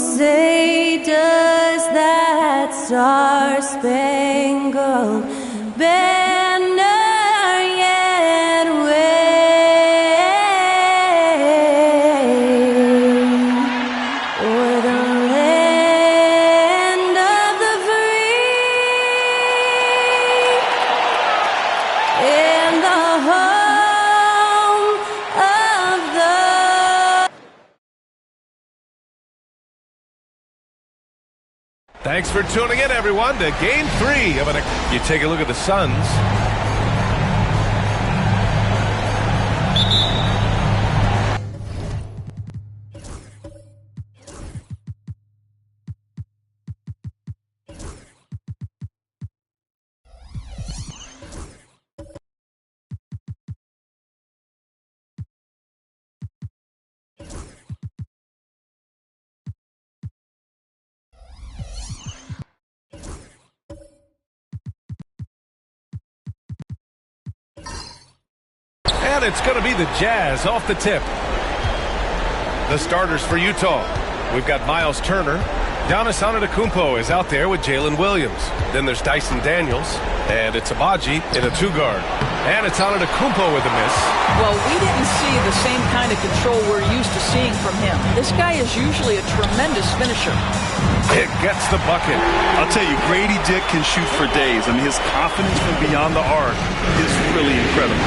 say, does that star-spangled banner yet wave o'er the land of the free and the home of the... Thanks for tuning in, everyone, to Game 3 of an... You take a look at the Suns. And it's going to be the Jazz off the tip. The starters for Utah. We've got Miles Turner. Giannis Antetokounmpo is out there with Jalen Williams. Then there's Dyson Daniels. And it's Abaji in a two-guard. And it's Antetokounmpo with a miss. Well, we didn't see the same kind of control we're used to seeing from him. This guy is usually a tremendous finisher. It gets the bucket. I'll tell you, Grady Dick can shoot for days. I mean, his confidence from beyond the arc is really incredible.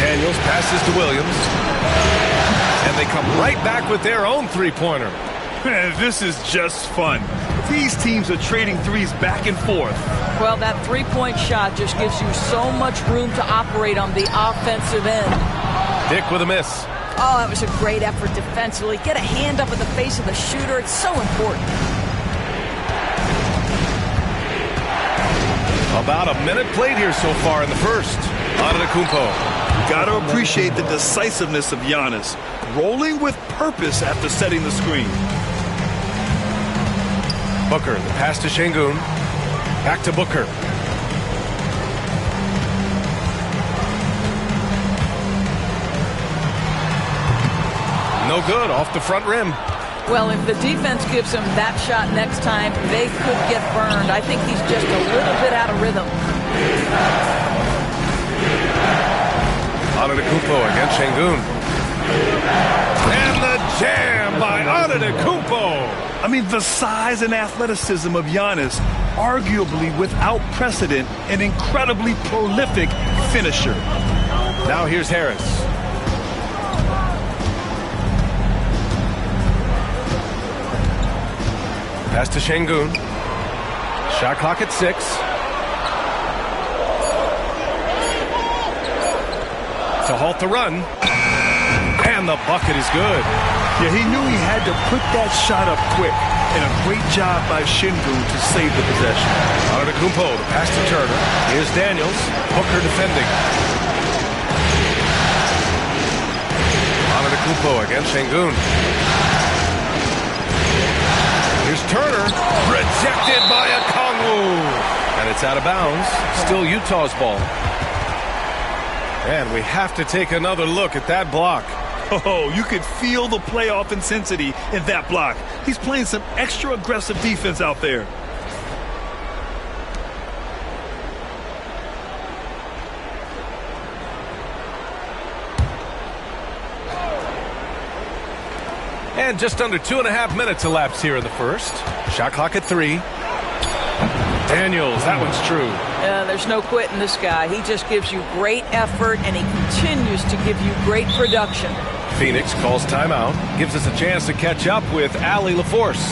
Daniels passes to Williams. And they come right back with their own three-pointer. Man, this is just fun. These teams are trading threes back and forth. Well, that three-point shot just gives you so much room to operate on the offensive end. Dick with a miss. Oh, that was a great effort defensively. Get a hand up in the face of the shooter. It's so important. About a minute played here so far in the first. Antetokounmpo. Got to appreciate the decisiveness of Giannis. Rolling with purpose after setting the screen. Booker, the pass to Şengün. Back to Booker. No good, off the front rim. Well, if the defense gives him that shot next time, they could get burned. I think he's just a little bit out of rhythm. Antetokounmpo against Şengün. And the jam by Antetokounmpo. I mean, the size and athleticism of Giannis, arguably without precedent, an incredibly prolific finisher. Now here's Harris. Pass to Şengün. Shot clock at 6. To halt the run. And the bucket is good. Yeah, he knew he had to put that shot up quick. And a great job by Şengün to save the possession. Antetokounmpo, the pass to Turner. Here's Daniels. Booker defending. Antetokounmpo against Şengün. Here's Turner. Rejected by Okongwu. And it's out of bounds. Still Utah's ball. And we have to take another look at that block. Oh, you could feel the playoff intensity in that block. He's playing some extra aggressive defense out there. And just under 2.5 minutes elapsed here in the first. Shot clock at 3. Daniels, that one's true. There's no quitting this guy. He just gives you great effort, and he continues to give you great production. Phoenix calls timeout, gives us a chance to catch up with Allie LaForce.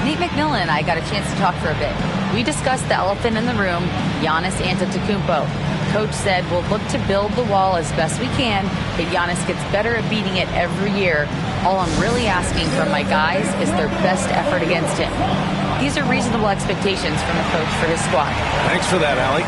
Nate McMillan and I got a chance to talk for a bit. We discussed the elephant in the room, Giannis Antetokounmpo. Coach said we'll look to build the wall as best we can, but Giannis gets better at beating it every year. All I'm really asking from my guys is their best effort against him. These are reasonable expectations from the coach for his squad. Thanks for that, Allie.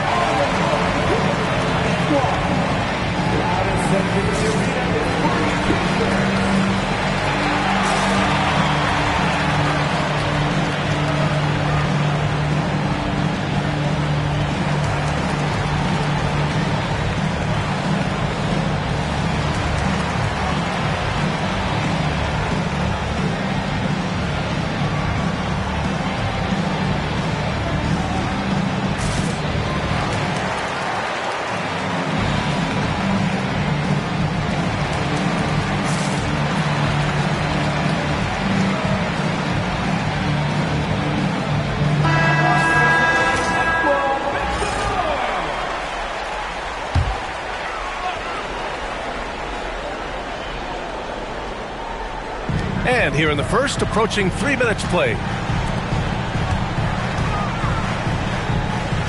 And here in the first, approaching 3 minutes play.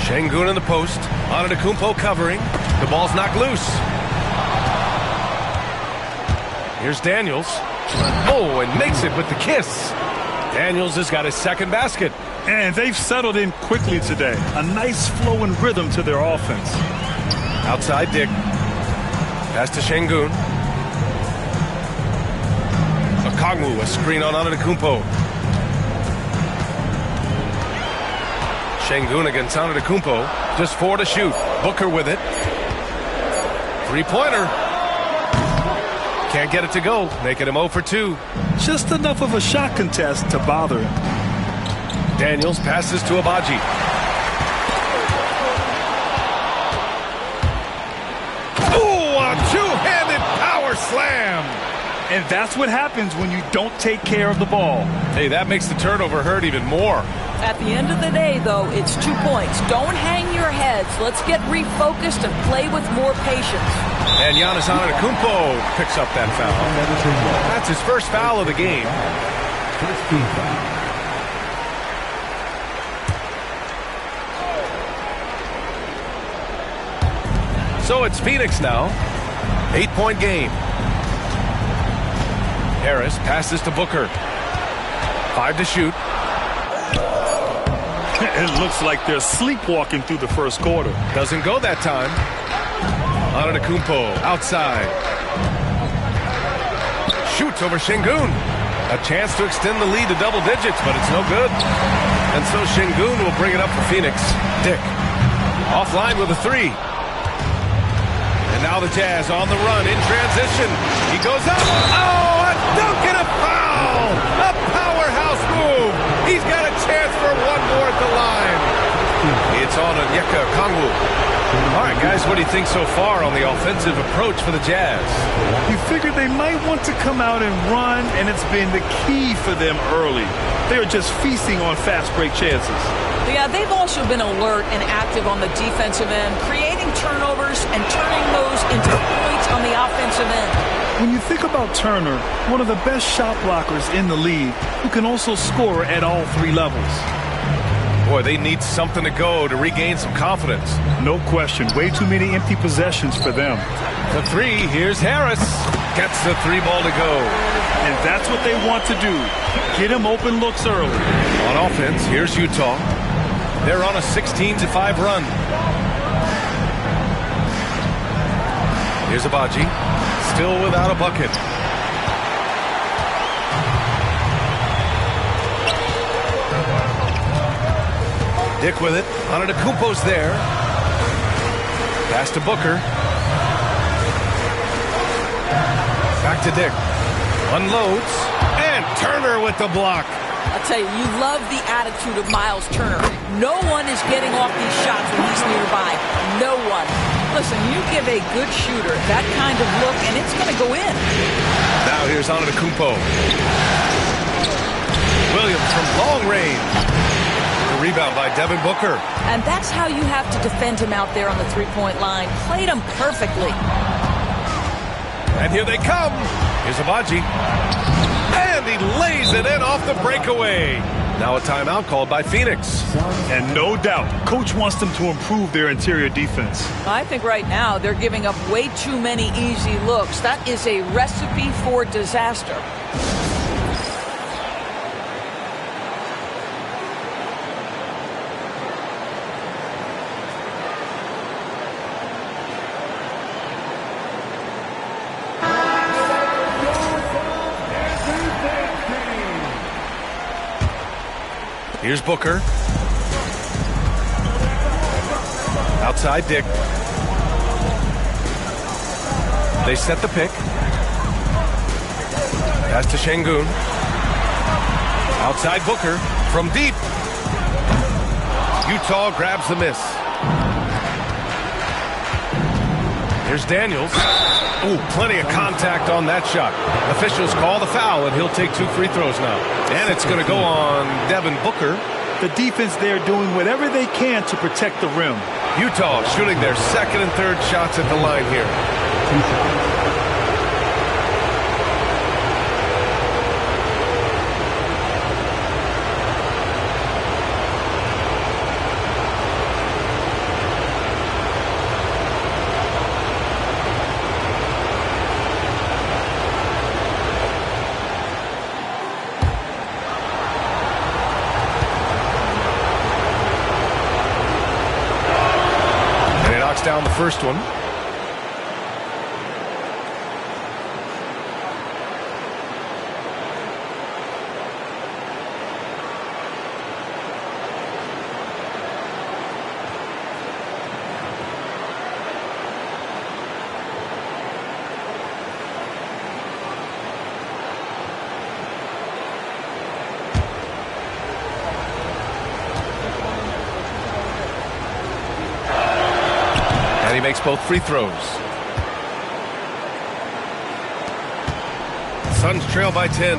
Şengün in the post. Antetokounmpo covering. The ball's knocked loose. Here's Daniels. Oh, and makes it with the kiss. Daniels has got his second basket. And they've settled in quickly today. A nice flow and rhythm to their offense. Outside Dick. Pass to Şengün. Okongwu, a screen on Antetokounmpo. Şengün against Antetokounmpo. Just 4 to shoot. Booker with it. Three-pointer. Can't get it to go, making him 0 for 2. Just enough of a shot contest to bother him. Daniels passes to Abaji. Ooh, a two-handed power slam. And that's what happens when you don't take care of the ball. Hey, that makes the turnover hurt even more. At the end of the day, though, it's 2 points. Don't hang your heads. Let's get refocused and play with more patience. And Giannis Antetokounmpo picks up that foul. That's his first foul of the game. So it's Phoenix now. 8-point game. Harris passes to Booker. 5 to shoot. It looks like they're sleepwalking through the first quarter. Doesn't go that time. Antetokounmpo outside. Shoots over Şengün. A chance to extend the lead to double digits, but it's no good. And so Şengün will bring it up for Phoenix. Dick offline with a 3. And now the Jazz on the run in transition. He goes up. Oh, a dunk and a foul! A powerhouse move. He's got a chance for one more at the line. It's on Onyeka Okongwu. All right, guys, what do you think so far on the offensive approach for the Jazz? You figured they might want to come out and run, and it's been the key for them early. They are just feasting on fast break chances. Yeah, they've also been alert and active on the defensive end, creating turnovers and turning those into points on the offensive end. When you think about Turner, one of the best shot blockers in the league, who can also score at all 3 levels. Boy, they need something to go to regain some confidence. No question. Way too many empty possessions for them. The 3, here's Harris. Gets the 3 ball to go. And that's what they want to do. Get him open looks early. On offense, here's Utah. They're on a 16-5 run. Here's Abaji. Still without a bucket. Dick with it. Antetokounmpo's there. Pass to Booker. Back to Dick. Unloads. And Turner with the block. I'll tell you, you love the attitude of Miles Turner. No one is getting off these shots when he's nearby. No one. Listen, you give a good shooter that kind of look, and it's going to go in. Now here's Antetokounmpo. Williams from long range. The rebound by Devin Booker. And that's how you have to defend him out there on the three-point line. Played him perfectly. And here they come. Here's Abaji. And he lays it in off the breakaway. Now a timeout called by Phoenix. And no doubt, Coach wants them to improve their interior defense. I think right now they're giving up way too many easy looks. That is a recipe for disaster. Here's Booker. Outside Dick. They set the pick. Pass to Şengün. Outside Booker. From deep. Utah grabs the miss. Here's Daniels. Ooh, plenty of contact on that shot. Officials call the foul, and he'll take 2 free throws now. And it's going to go on Devin Booker. The defense there doing whatever they can to protect the rim. Utah shooting their second and third shots at the line here. Knocks down the first one. He makes both free throws. Suns trail by 10.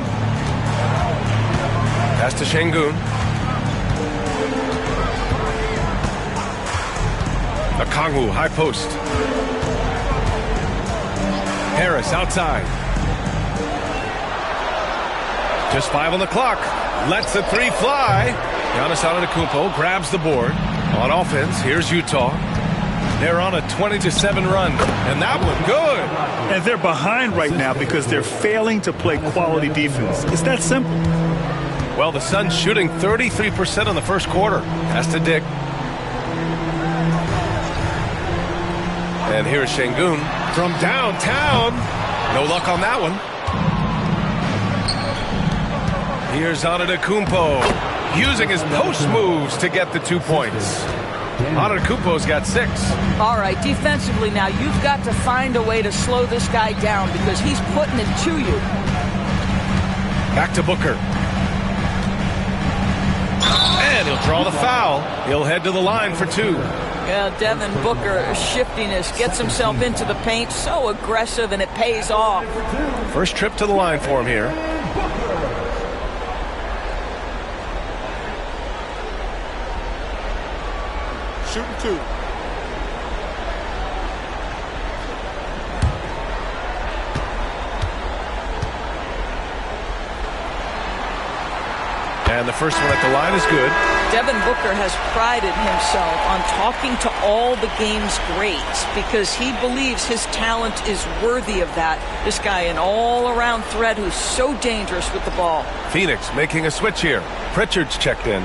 Pass to Şengün. Okongwu, high post. Harris outside. Just 5 on the clock. Lets the three fly. Giannis Antetokounmpo grabs the board. On offense, here's Utah. They're on a 20-7 run, and that one good. And they're behind right now because they're failing to play quality defense. It's that simple. Well, the Suns shooting 33% in the first quarter. Pass to Dick. And here's Şengün from downtown. No luck on that one. Here's Antetokounmpo using his post moves to get the 2 points. Antetokounmpo's got 6. All right, defensively now, you've got to find a way to slow this guy down because he's putting it to you. Back to Booker. And he'll draw the foul. He'll head to the line for 2. Yeah, Devin Booker, shiftiness, gets himself into the paint, so aggressive, and it pays off. First trip to the line for him here. Shooting 2. And the first one at the line is good. Devin Booker has prided himself on talking to all the game's greats because he believes his talent is worthy of that. This guy, an all-around threat who's so dangerous with the ball. Phoenix making a switch here. Pritchard's checked in.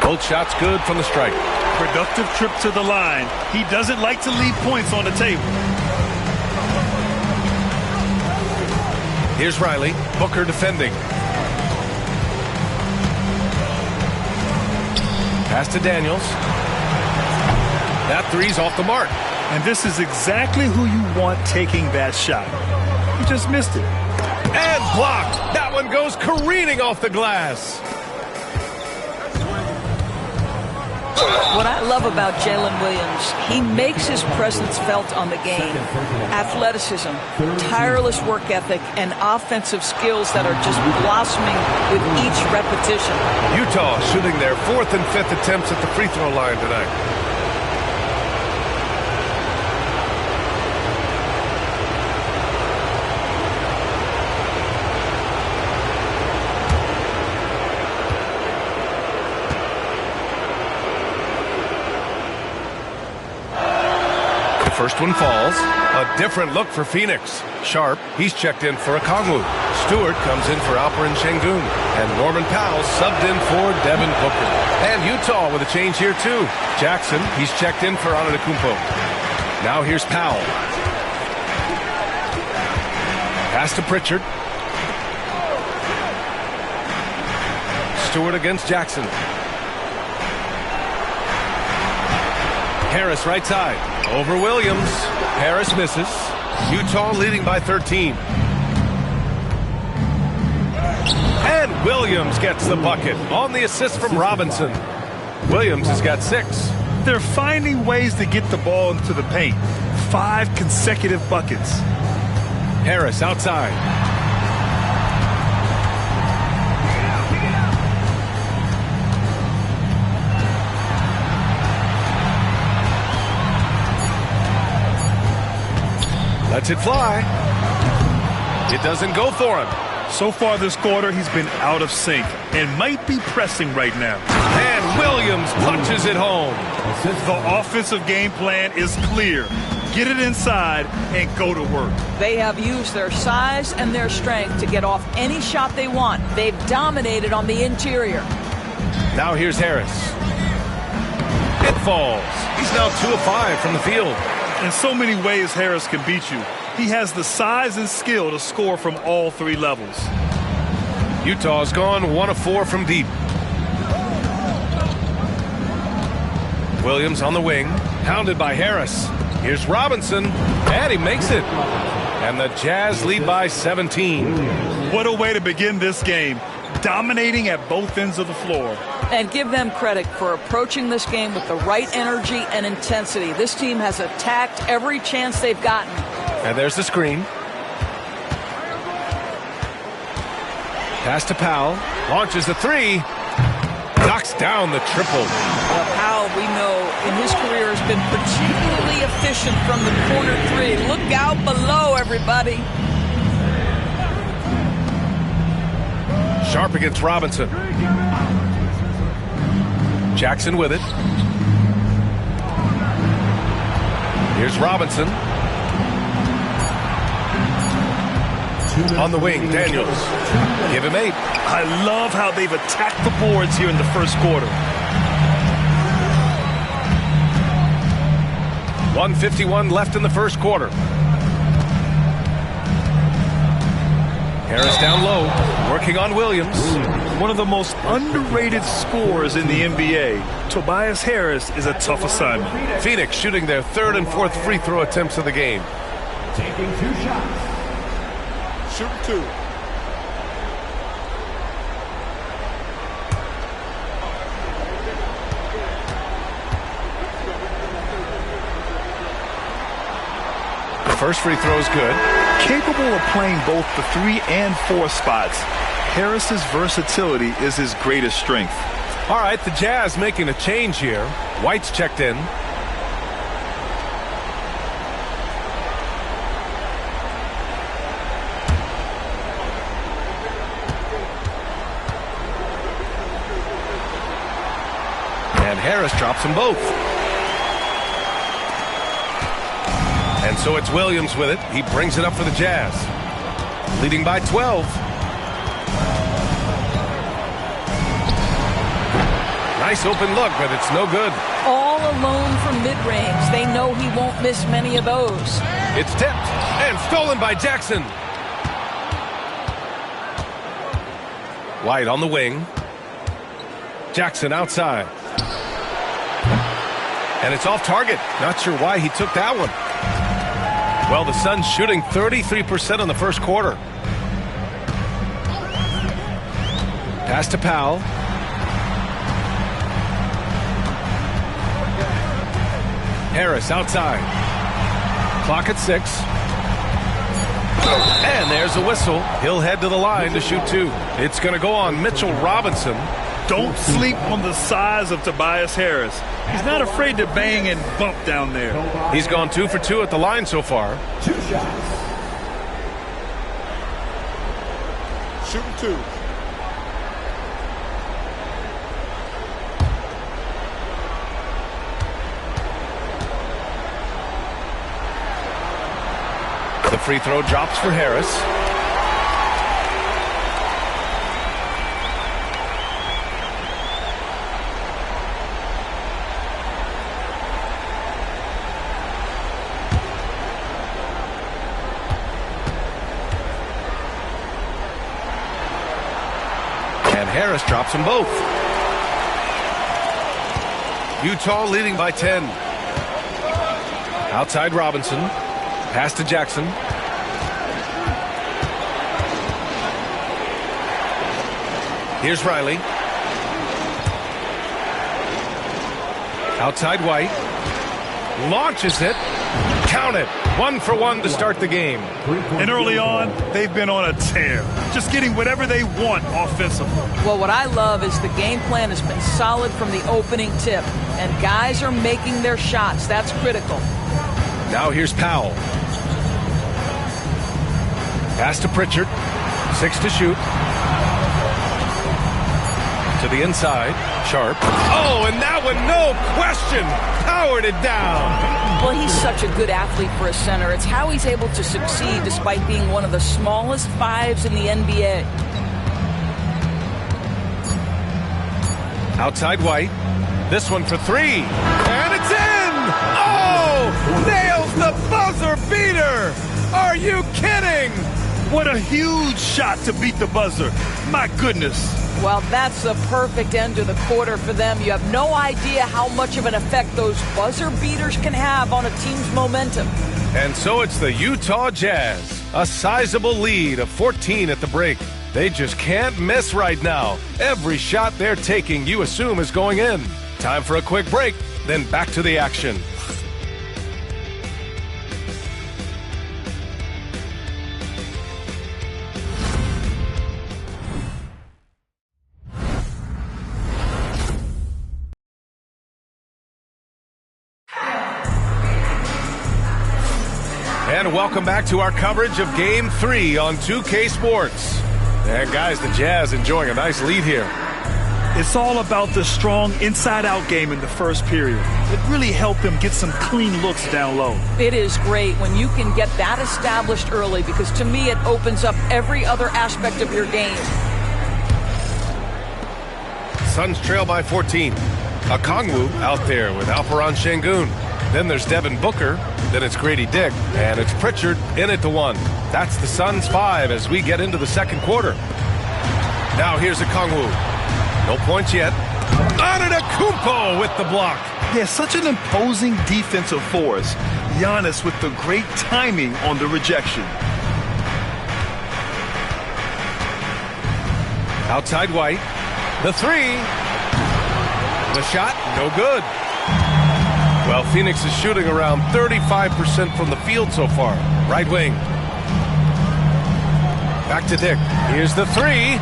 Both shots good from the stripe. Productive trip to the line. He doesn't like to leave points on the table. Here's Riley. Booker defending. Pass to Daniels. That three's off the mark. And this is exactly who you want taking that shot. You just missed it. And blocked. That one goes careening off the glass. What I love about Jalen Williams, he makes his presence felt on the game. Athleticism, tireless work ethic, and offensive skills that are just blossoming with each repetition. Utah shooting their 4th and 5th attempts at the free throw line tonight. First one falls. A different look for Phoenix. Sharp, he's checked in for Okongwu. Stewart comes in for Alperen Şengün. And Norman Powell subbed in for Devin Booker. And Utah with a change here too. Jackson, he's checked in for Antetokounmpo. Now here's Powell. Pass to Pritchard. Stewart against Jackson. Harris right side. Over Williams. Harris misses. Utah leading by 13. And Williams gets the bucket on the assist from Robinson. Williams has got 6. They're finding ways to get the ball into the paint. 5 consecutive buckets. Harris outside. Lets it fly. It doesn't go for him. So far this quarter, he's been out of sync and might be pressing right now. And Williams punches it home. The offensive game plan is clear. get it inside, and go to work. They have used their size and their strength to get off any shot they want. They've dominated on the interior. Now here's Harris. It falls. He's now 2 of 5 from the field. In so many ways, Harris can beat you. He has the size and skill to score from all 3 levels. Utah's gone 1 of 4 from deep. Williams on the wing, hounded by Harris. Here's Robinson, and he makes it. And the Jazz lead by 17. What a way to begin this game, dominating at both ends of the floor. And give them credit for approaching this game with the right energy and intensity. This team has attacked every chance they've gotten. And there's the screen. Pass to Powell, launches the 3, knocks down the triple. Powell, we know, in his career has been particularly efficient from the corner 3. Look out below, everybody. Sharp against Robinson. Jackson with it. Here's Robinson. On the wing, Daniels. Give him 8. I love how they've attacked the boards here in the first quarter. 1:51 left in the first quarter. Harris down low, working on Williams. One of the most underrated scorers in the NBA. Tobias Harris is a tough assignment. Phoenix shooting their 3rd and 4th free throw attempts of the game. Taking 2 shots. Shooting 2. The first free throw is good. Capable of playing both the 3 and 4 spots, Harris's versatility is his greatest strength. All right, the Jazz making a change here. White's checked in. And Harris drops them both. And so it's Williams with it. He brings it up for the Jazz. Leading by 12. Nice open look, but it's no good. All alone from mid-range. They know he won't miss many of those. It's tipped and stolen by Jackson. White on the wing. Jackson outside. And it's off target. Not sure why he took that one. Well, the Suns shooting 33% in the first quarter. Pass to Powell. Harris outside. Clock at 6. And there's a whistle. He'll head to the line to shoot 2. It's going to go on Mitchell Robinson. Don't sleep on the size of Tobias Harris. He's not afraid to bang and bump down there. He's gone 2 for 2 at the line so far. 2 shots. Shooting 2. The free throw drops for Harris. And Harris drops them both. Utah leading by 10. Outside Robinson. Pass to Jackson. Here's Riley. Outside White. Launches it. Count it. 1 for 1 to start the game. And early on, they've been on a tear. Just getting whatever they want offensively. Well, what I love is the game plan has been solid from the opening tip. And guys are making their shots. That's critical. Now here's Powell. Pass to Pritchard. 6 to shoot. To the inside. Sharp. Oh, and that one, no question, powered it down. Well, he's such a good athlete for a center. It's how he's able to succeed despite being one of the smallest fives in the NBA. Outside White. This one for three. And it's in! Oh! Nails the buzzer beater! Are you kidding? What a huge shot to beat the buzzer. My goodness. Well, that's the perfect end to the quarter for them. You have no idea how much of an effect those buzzer beaters can have on a team's momentum. And so it's the Utah Jazz. A sizable lead of 14 at the break. They just can't miss right now. Every shot they're taking, you assume, is going in. Time for a quick break, then back to the action. And welcome back to our coverage of Game 3 on 2K Sports. And guys, the Jazz enjoying a nice lead here. It's all about the strong inside-out game in the first period. It really helped them get some clean looks down low. It is great when you can get that established early because to me it opens up every other aspect of your game. Suns trail by 14. Okongwu out there with Alperen Şengün. Then there's Devin Booker. Then it's Grady Dick. And it's Pritchard in at the 1. That's the Suns 5 as we get into the second quarter. Now here's Okongwu. No points yet. Antetokounmpo with the block. Yeah, such an imposing defensive force. Giannis with the great timing on the rejection. Outside White. The 3. The shot, no good. Well, Phoenix is shooting around 35% from the field so far. Right wing. Back to Dick. Here's the 3.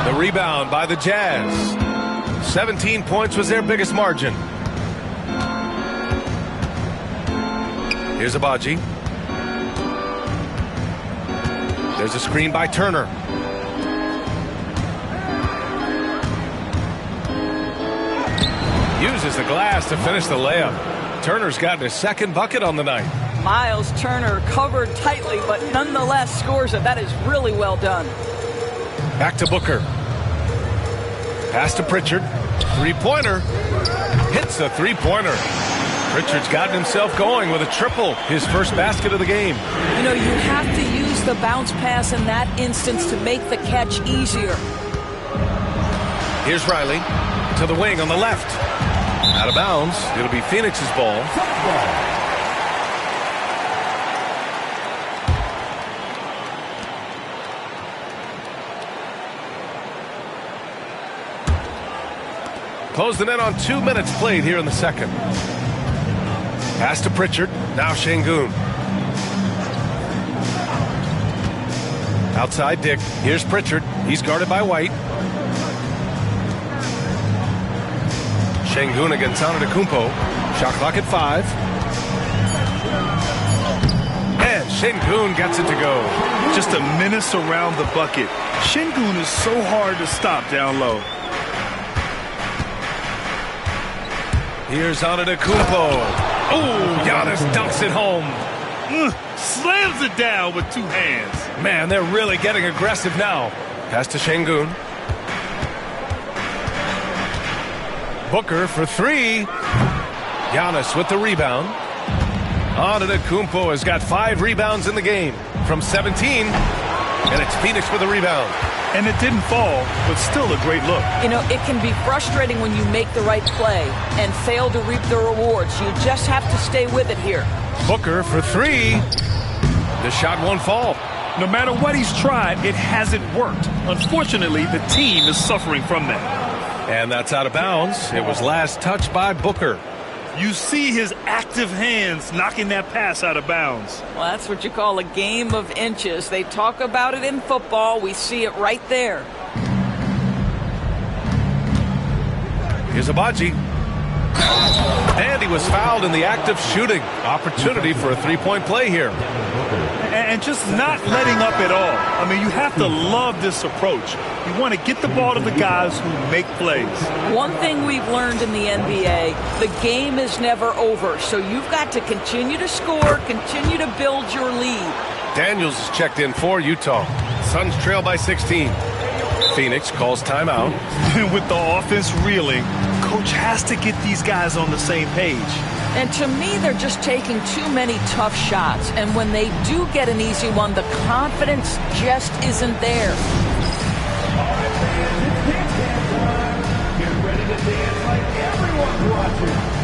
The rebound by the Jazz. 17 points was their biggest margin. Here's Abaji. There's a screen by Turner. Uses the glass to finish the layup. Turner's gotten his second bucket on the night. Miles Turner covered tightly, but nonetheless scores it. That is really well done. Back to Booker. Pass to Pritchard. Three-pointer. Hits the three-pointer. Pritchard's gotten himself going with a triple. His first basket of the game. You know, you have to use the bounce pass in that instance to make the catch easier. Here's Riley. To the wing on the left. Out of bounds. It'll be Phoenix's ball. Close the net on 2 minutes played here in the second. Pass to Pritchard. Now Şengün. Outside Dick. Here's Pritchard. He's guarded by White. Şengün against Antetokounmpo. Shot clock at 5. And Şengün gets it to go. Just a menace around the bucket. Şengün is so hard to stop down low. Here's Antetokounmpo. Oh, Giannis dunks it home. Slams it down with two hands. Man, they're really getting aggressive now. Pass to Şengün. Booker for 3. Giannis with the rebound. Antetokounmpo has got 5 rebounds in the game from 17. And it's Phoenix with the rebound. And it didn't fall, but still a great look. You know, it can be frustrating when you make the right play and fail to reap the rewards. You just have to stay with it here. Booker for 3. The shot won't fall. No matter what he's tried, it hasn't worked. Unfortunately, the team is suffering from that. And that's out of bounds. It was last touched by Booker. You see his active hands knocking that pass out of bounds. Well, that's what you call a game of inches. They talk about it in football. We see it right there. Here's Abaji. And he was fouled in the act of shooting. Opportunity for a three-point play here. Yeah, and just not letting up at all. I mean, you have to love this approach. You want to get the ball to the guys who make plays. One thing we've learned in the NBA, the game is never over. So you've got to continue to score, continue to build your lead. Daniels is checked in for Utah. Suns trail by 16. Phoenix calls timeout. And with the offense reeling, coach has to get these guys on the same page. And to me, they're just taking too many tough shots. And when they do get an easy one, the confidence just isn't there. All right, fans, it's dance time. Get ready to dance like everyone's watching.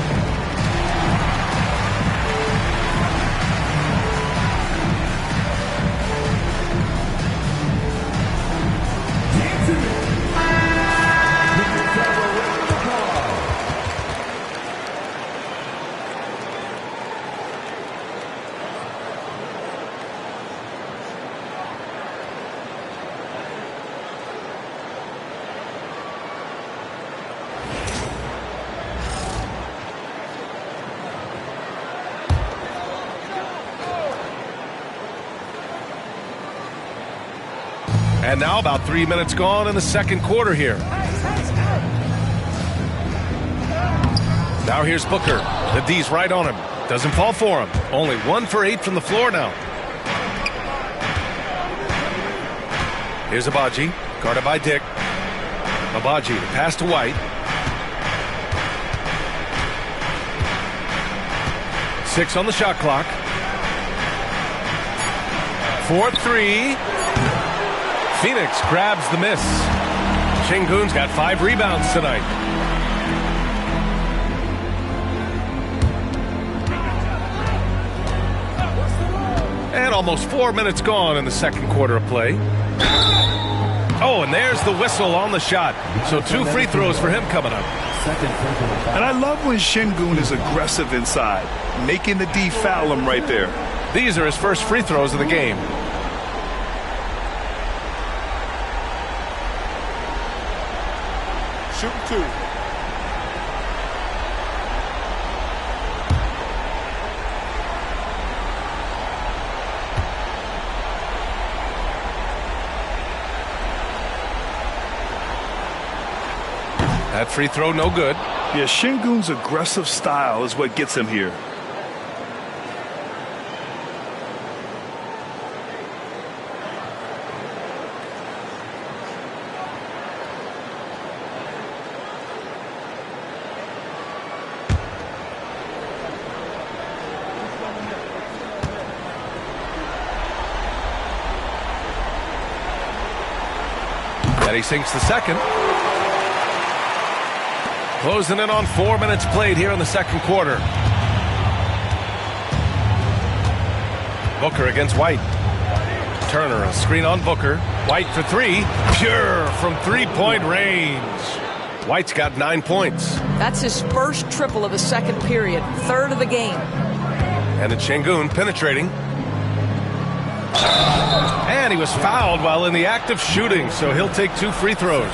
And now about 3 minutes gone in the second quarter here. Now here's Booker. The D's right on him. Doesn't fall for him. Only 1 for 8 from the floor now. Here's Abaji, guarded by Dick. Abaji, the pass to White. 6 on the shot clock. 4-3. Phoenix grabs the miss. Şengün's got 5 rebounds tonight. And almost 4 minutes gone in the second quarter of play. Oh, and there's the whistle on the shot. So 2 free throws for him coming up. And I love when Şengün is aggressive inside, making the D foul him right there. These are his first free throws of the game. Shooting 2. That free throw no good. Yeah, Şengün's aggressive style is what gets him here. And he sinks the second. Closing in on 4 minutes played here in the second quarter. Booker against White. Turner, a screen on Booker. White for 3. Pure from three-point range. White's got 9 points. That's his first triple of the second period, 3rd of the game. And it's Şengün penetrating. And he was fouled while in the act of shooting, so he'll take 2 free throws.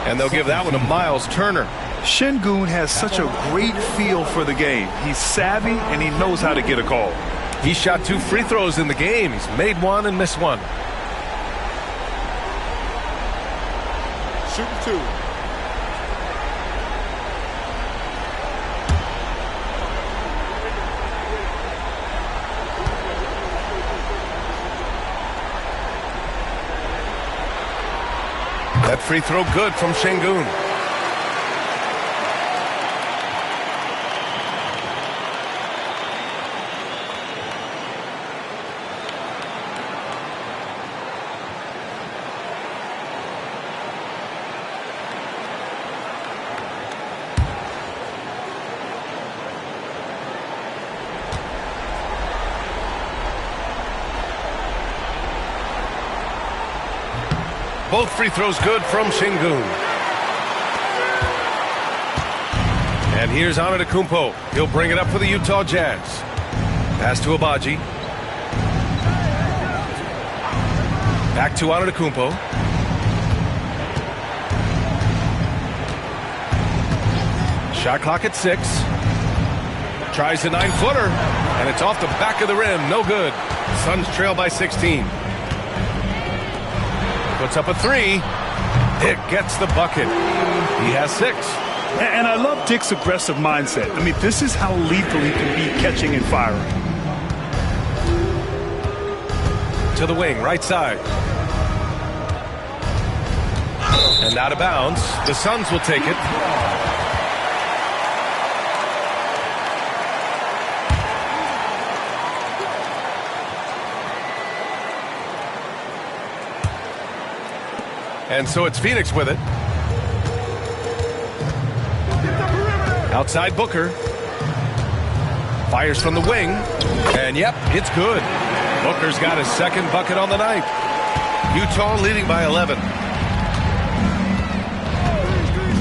And they'll give that one to Miles Turner. Şengün has such a great feel for the game. He's savvy and he knows how to get a call. He shot 2 free throws in the game. He's made 1 and missed 1. Shooting 2. That free throw good from Şengün. Both free throws good from Şengün. And here's Antetokounmpo. He'll bring it up for the Utah Jazz. Pass to Abaji. Back to Antetokounmpo. Shot clock at 6. Tries the 9-footer. And it's off the back of the rim. No good. Suns trail by 16. Puts up a three. Dick gets the bucket. He has 6. And I love Dick's aggressive mindset. I mean, this is how lethal he can be catching and firing. To the wing, right side. And out of bounds. The Suns will take it. And so it's Phoenix with it. Outside Booker. Fires from the wing. And yep, it's good. Booker's got his second bucket on the night. Utah leading by 11.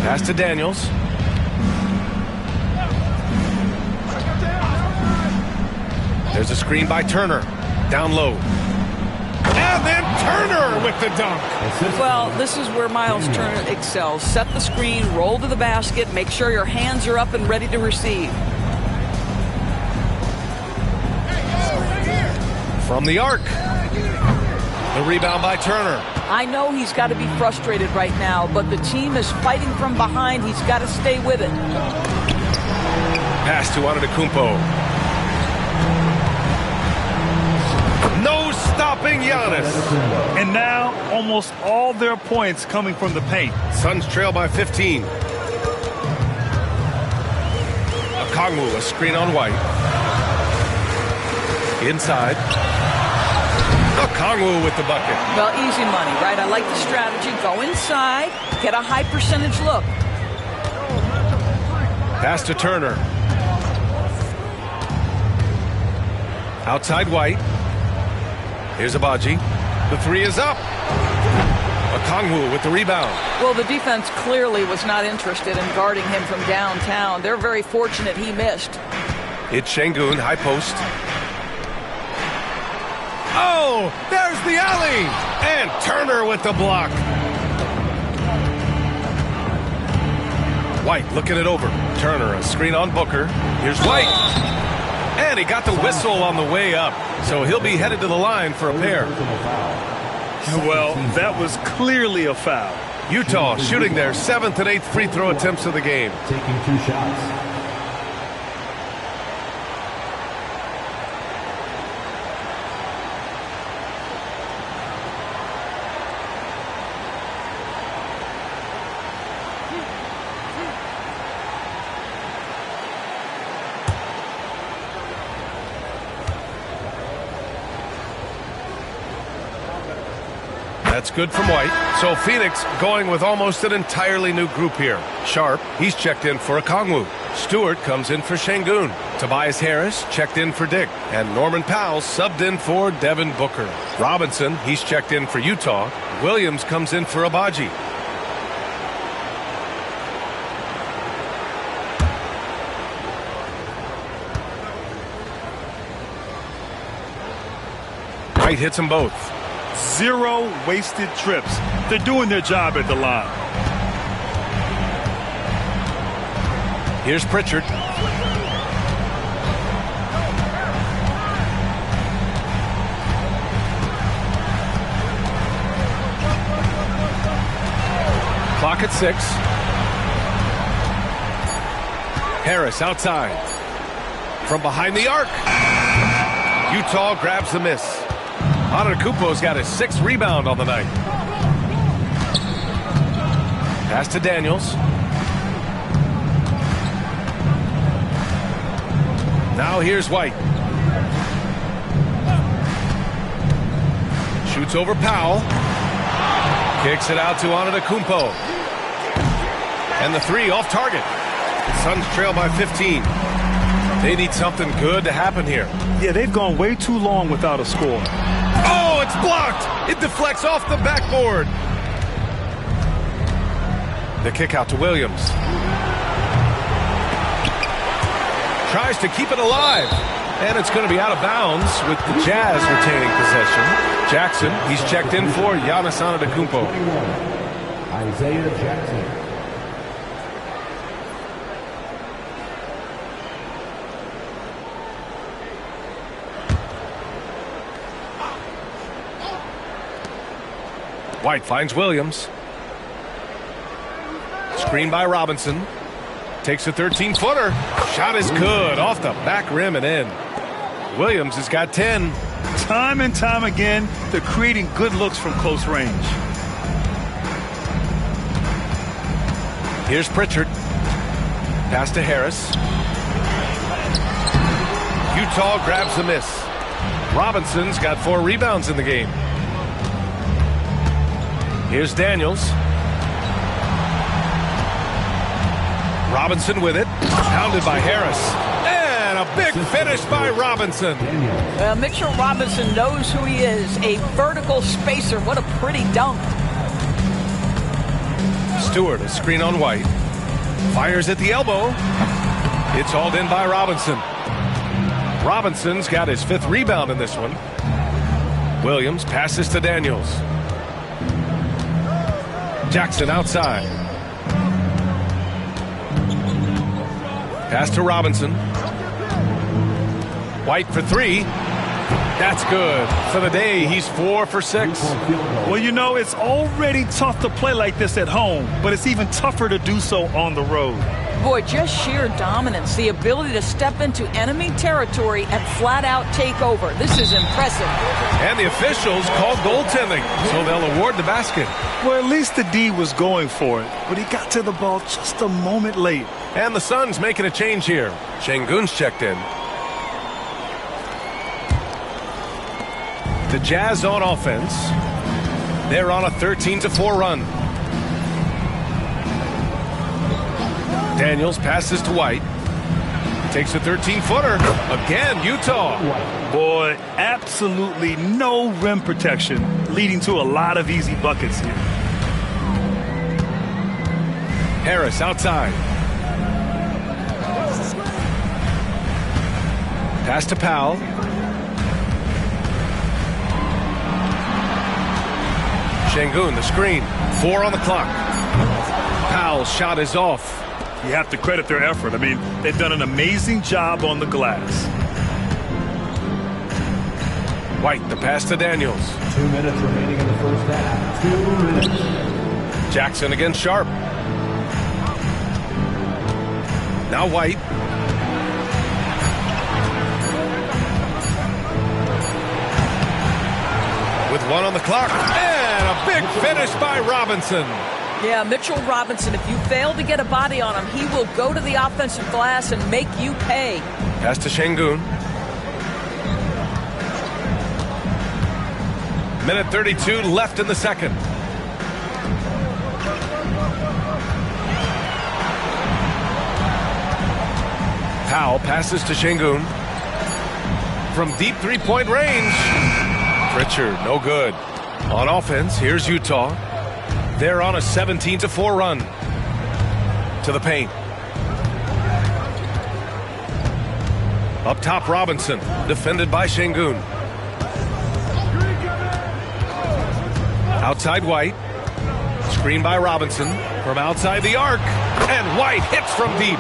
Pass to Daniels. There's a screen by Turner. Down low. And then Turner with the dunk. Well, this is where Miles Turner excels. Set the screen, roll to the basket, make sure your hands are up and ready to receive. From the arc. The rebound by Turner. I know he's got to be frustrated right now, but the team is fighting from behind. He's got to stay with it. Pass to Antetokounmpo. No stopping Giannis. And now, almost all their points coming from the paint. Suns trail by 15. Okongwu, a screen on White. Inside. Okongwu with the bucket. Well, easy money, right? I like the strategy. Go inside, get a high percentage look. Pass to Turner. Outside White. Here's Abaji. The three is up. Okongwu with the rebound. Well, the defense clearly was not interested in guarding him from downtown. They're very fortunate he missed. It's Şengün, high post. Oh, there's the alley. And Turner with the block. White looking it over. Turner, a screen on Booker. Here's White. And he got the whistle on the way up. So he'll be headed to the line for a pair. Well, that was clearly a foul. Utah shooting their 7th and 8th free throw attempts of the game. Taking 2 shots. That's good from White. So Phoenix going with almost an entirely new group here. Sharp, he's checked in for Okongwu. Stewart comes in for Şengün. Tobias Harris checked in for Dick. And Norman Powell subbed in for Devin Booker. Robinson, he's checked in for Utah. Williams comes in for Abaji. White hits them both. 0 wasted trips. They're doing their job at the line. Here's Pritchard. Clock at 6. Harris outside. From behind the arc. Utah grabs the miss. Antetokounmpo's got his 6th rebound on the night. Pass to Daniels. Now here's White. Shoots over Powell. Kicks it out to Antetokounmpo. And the 3 off target. The Suns trail by 15. They need something good to happen here. Yeah, they've gone way too long without a score. Oh, it's blocked. It deflects off the backboard. The kick out to Williams. Tries to keep it alive. And it's going to be out of bounds with the Jazz retaining possession. Jackson, he's checked in for Giannis Antetokounmpo. Isaiah Jackson. White finds Williams. Screen by Robinson. Takes a 13-footer. Shot is good. Off the back rim and in. Williams has got 10. Time and time again, they're creating good looks from close range. Here's Pritchard. Pass to Harris. Utah grabs the miss. Robinson's got 4 rebounds in the game. Here's Daniels. Robinson with it. Pounded by Harris. And a big finish by Robinson. Mitchell Robinson knows who he is. A vertical spacer. What a pretty dunk. Stewart, a screen on White. Fires at the elbow. It's hauled in by Robinson. Robinson's got his 5th rebound in this one. Williams passes to Daniels. Jackson outside. Pass to Robinson. White for 3. That's good. For the day, he's 4 for 6. Well, you know, it's already tough to play like this at home, but it's even tougher to do so on the road. Boy, just sheer dominance. The ability to step into enemy territory and flat out take over. This is impressive. And the officials called goaltending, so they'll award the basket. Well, at least the D was going for it, but he got to the ball just a moment late. And the Suns making a change here. Şengün's checked in. The Jazz on offense. They're on a 13-4 run. Daniels passes to White. Takes a 13-footer. Again, Utah. Boy, absolutely no rim protection, leading to a lot of easy buckets here. Harris outside. Pass to Powell. Şengün, the screen. 4 on the clock. Powell's shot is off. You have to credit their effort. I mean, they've done an amazing job on the glass. White, the pass to Daniels. 2 minutes remaining in the first half. 2 minutes. Jackson against Sharp. Now White. With 1 on the clock. And a big finish by Robinson. Yeah, Mitchell Robinson, if you fail to get a body on him, he will go to the offensive glass and make you pay. Pass to Şengün. Minute 32 left in the second. Powell passes to Şengün. From deep 3-point range. Pritchard, no good. On offense, here's Utah. They're on a 17-4 run. To the paint. Up top, Robinson. Defended by Şengün. Outside White. Screen by Robinson. From outside the arc. And White hits from deep.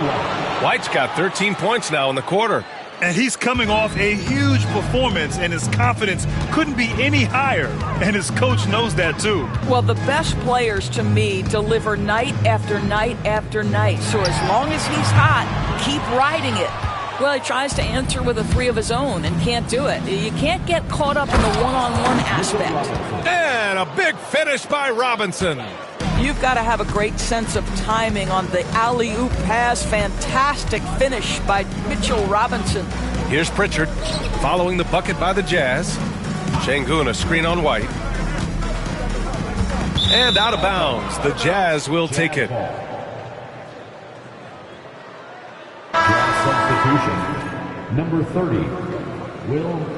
White's got 13 points now in the quarter. And he's coming off a huge performance, and his confidence couldn't be any higher. And his coach knows that, too. Well, the best players, to me, deliver night after night after night. So as long as he's hot, keep riding it. Well, he tries to answer with a 3 of his own and can't do it. You can't get caught up in the one-on-one aspect. And a big finish by Robinson. You've got to have a great sense of timing on the alley-oop pass. Fantastic finish by Mitchell Robinson. Here's Pritchard following the bucket by the Jazz. Şengün, a screen on White. And out of bounds. The Jazz will take it. Substitution. Number 30, Will.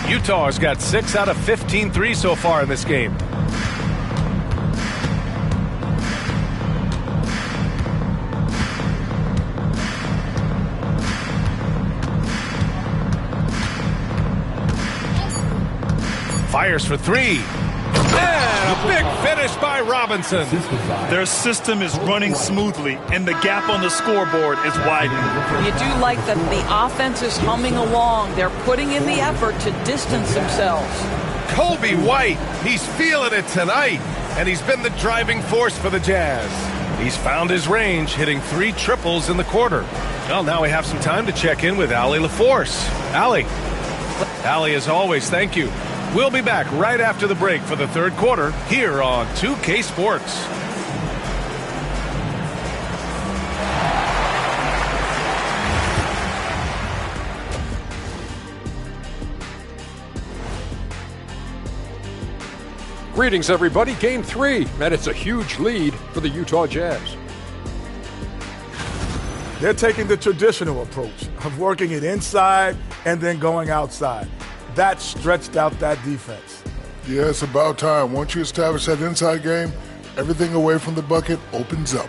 Utah has got 6 out of 15 threes so far in this game. Fires for 3. And a Big finish by Robinson. Their system is running smoothly, and the gap on the scoreboard is widening. You do like that the offense is humming along. They're putting in the effort to distance themselves. Kobe White, he's feeling it tonight, and he's been the driving force for the Jazz. He's found his range, hitting 3 triples in the quarter. Well, now we have some time to check in with Allie LaForce. Allie, as always, thank you. We'll be back right after the break for the third quarter here on 2K Sports. Greetings, everybody. Game 3, and it's a huge lead for the Utah Jazz. They're taking the traditional approach of working it inside and then going outside. That stretched out that defense. Yeah, it's about time. Once you establish that inside game, everything away from the bucket opens up.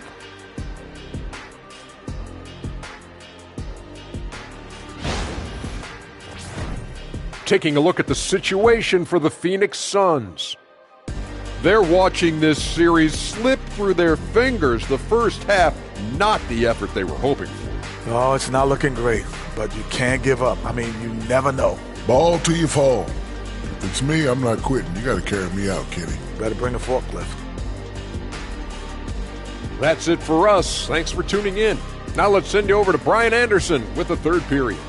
Taking a look at the situation for the Phoenix Suns. They're watching this series slip through their fingers. The first half, not the effort they were hoping for. Oh, it's not looking great, but you can't give up. I mean, you never know. Ball till you fall. If it's me, I'm not quitting. You got to carry me out, Kenny. Better bring a forklift. That's it for us. Thanks for tuning in. Now let's send you over to Brian Anderson with the third period.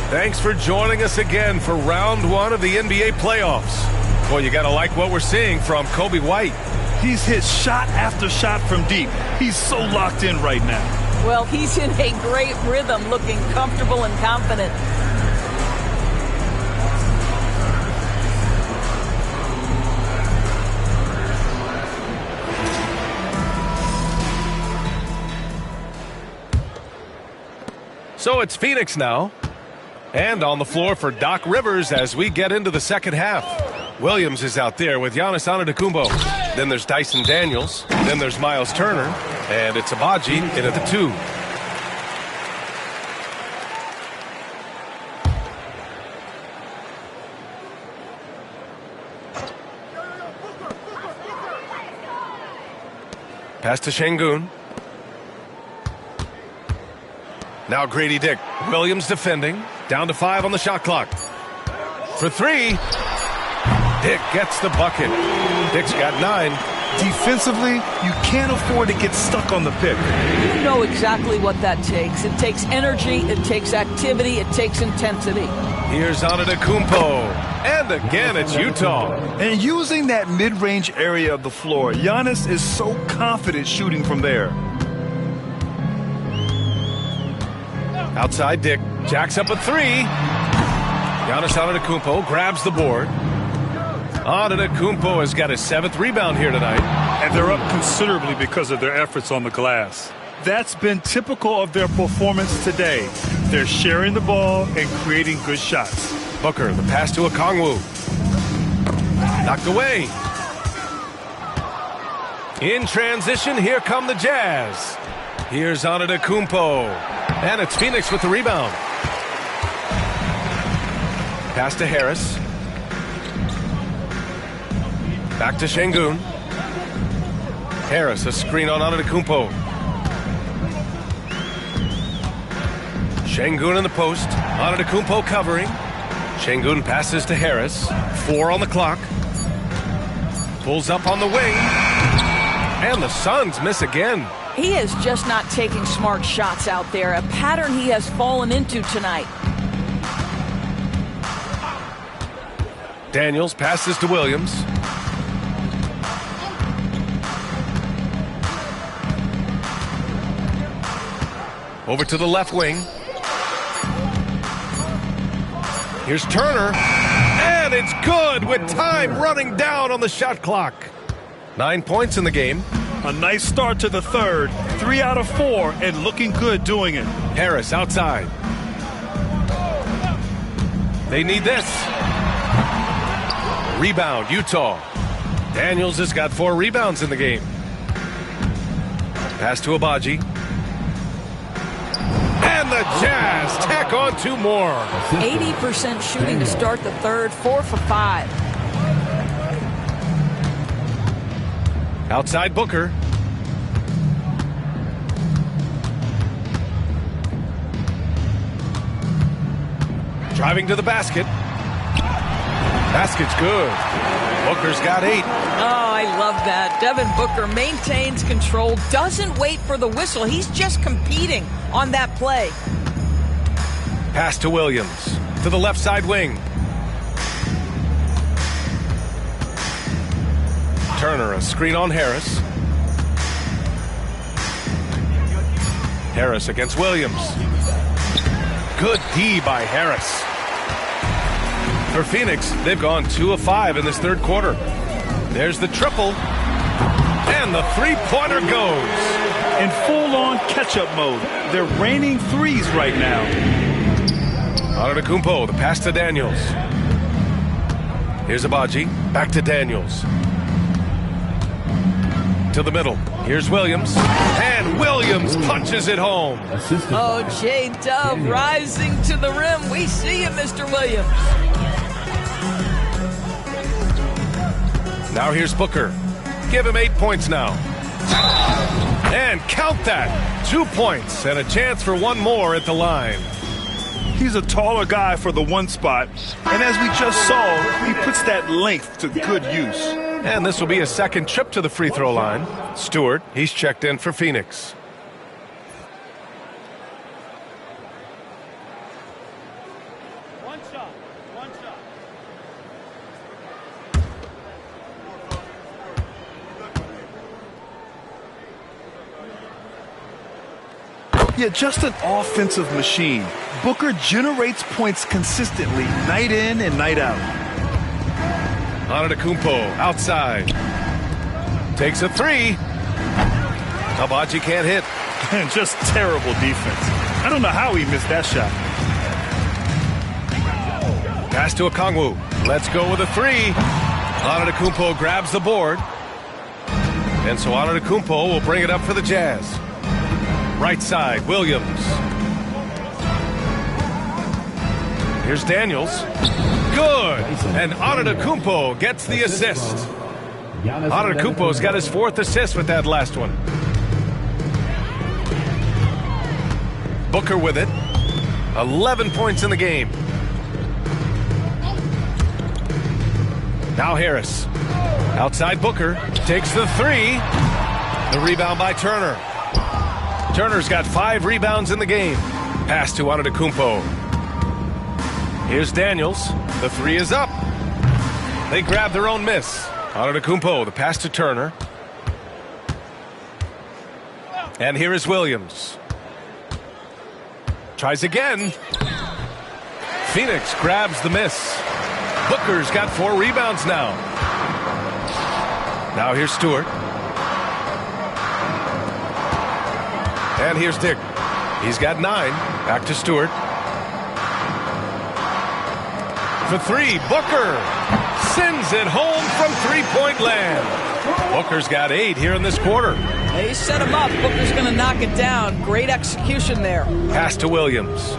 Thanks for joining us again for round 1 of the NBA playoffs. Boy, you gotta like what we're seeing from Kobe White. He's hit shot after shot from deep. He's so locked in right now. Well, he's in a great rhythm, looking comfortable and confident. So it's Phoenix now. And on the floor for Doc Rivers as we get into the second half. Williams is out there with Giannis Antetokounmpo. Then there's Dyson Daniels. Then there's Miles Turner. And it's Abaji in at the 2. Pass to Şengün. Now Grady Dick. Williams defending. Down to 5 on the shot clock. For 3. Dick gets the bucket. Dick's got 9. Defensively, you can't afford to get stuck on the pick. You know exactly what that takes. It takes energy, it takes activity, it takes intensity. Here's Antetokounmpo. And again, it's Utah. And using that mid-range area of the floor, Giannis is so confident shooting from there. Outside Dick. Jacks up a 3. Giannis Antetokounmpo grabs the board. Antetokounmpo has got his 7th rebound here tonight. And they're up considerably because of their efforts on the glass. That's been typical of their performance today. They're sharing the ball and creating good shots. Booker, the pass to Okongwu. Knocked away. In transition, here come the Jazz. Here's Antetokounmpo. And it's Phoenix with the rebound. Pass to Harris. Back to Şengün. Harris, a screen on Antetokounmpo. Şengün in the post. Antetokounmpo covering. Şengün passes to Harris. 4 on the clock. Pulls up on the wing. And the Suns miss again. He is just not taking smart shots out there, a pattern he has fallen into tonight. Daniels passes to Williams. Over to the left wing. Here's Turner. And it's good with time running down on the shot clock. 9 points in the game. A nice start to the third. 3 out of 4 and looking good doing it. Harris outside. They need this. Rebound, Utah. Daniels has got 4 rebounds in the game. Pass to Abaji. And the Jazz tack on 2 more. 80% shooting to start the third, 4 for 5. Outside Booker. Driving to the basket. Basket's good. Booker's got 8. Oh, I love that. Devin Booker maintains control, doesn't wait for the whistle. He's just competing on that play. Pass to Williams. To the left side wing. Turner, a screen on Harris. Harris against Williams. Good D by Harris. For Phoenix, they've gone 2 of 5 in this third quarter. There's the triple. And the three-pointer goes. In full-on catch-up mode. They're raining threes right now. Antetokounmpo, the pass to Daniels. Here's Abaji. Back to Daniels. To the middle. Here's Williams. And Williams punches it home. Oh, J-Dub rising to the rim. We see you, Mr. Williams. Now here's Booker. Give him 8 points now. And count that. 2 points and a chance for 1 more at the line. He's a taller guy for the 1 spot. And as we just saw, he puts that length to good use. And this will be a second trip to the free throw line. Stewart, he's checked in for Phoenix. One shot. Yeah, just an offensive machine. Booker generates points consistently, night in and night out. Antetokounmpo outside. Takes a 3. Abaji can't hit. And just terrible defense. I don't know how he missed that shot. Pass to Okongwu. Let's go with a 3. Antetokounmpo grabs the board. And so Antetokounmpo will bring it up for the Jazz. Right side, Williams. Here's Daniels. Good. And Antetokounmpo gets the assist. Antetokounmpo's got his 4th assist with that last one. Booker with it. 11 points in the game. Now Harris. Outside Booker. Takes the 3. The rebound by Turner. Turner's got 5 rebounds in the game. Pass to Antetokounmpo. Here's Daniels. The 3 is up. They grab their own miss. Antetokounmpo, the pass to Turner. And here is Williams. Tries again. Phoenix grabs the miss. Booker's got 4 rebounds now. Now here's Stewart. And here's Dick. He's got 9. Back to Stewart. For 3, Booker sends it home from three-point land. Booker's got 8 here in this quarter. They set him up. Booker's going to knock it down. Great execution there. Pass to Williams.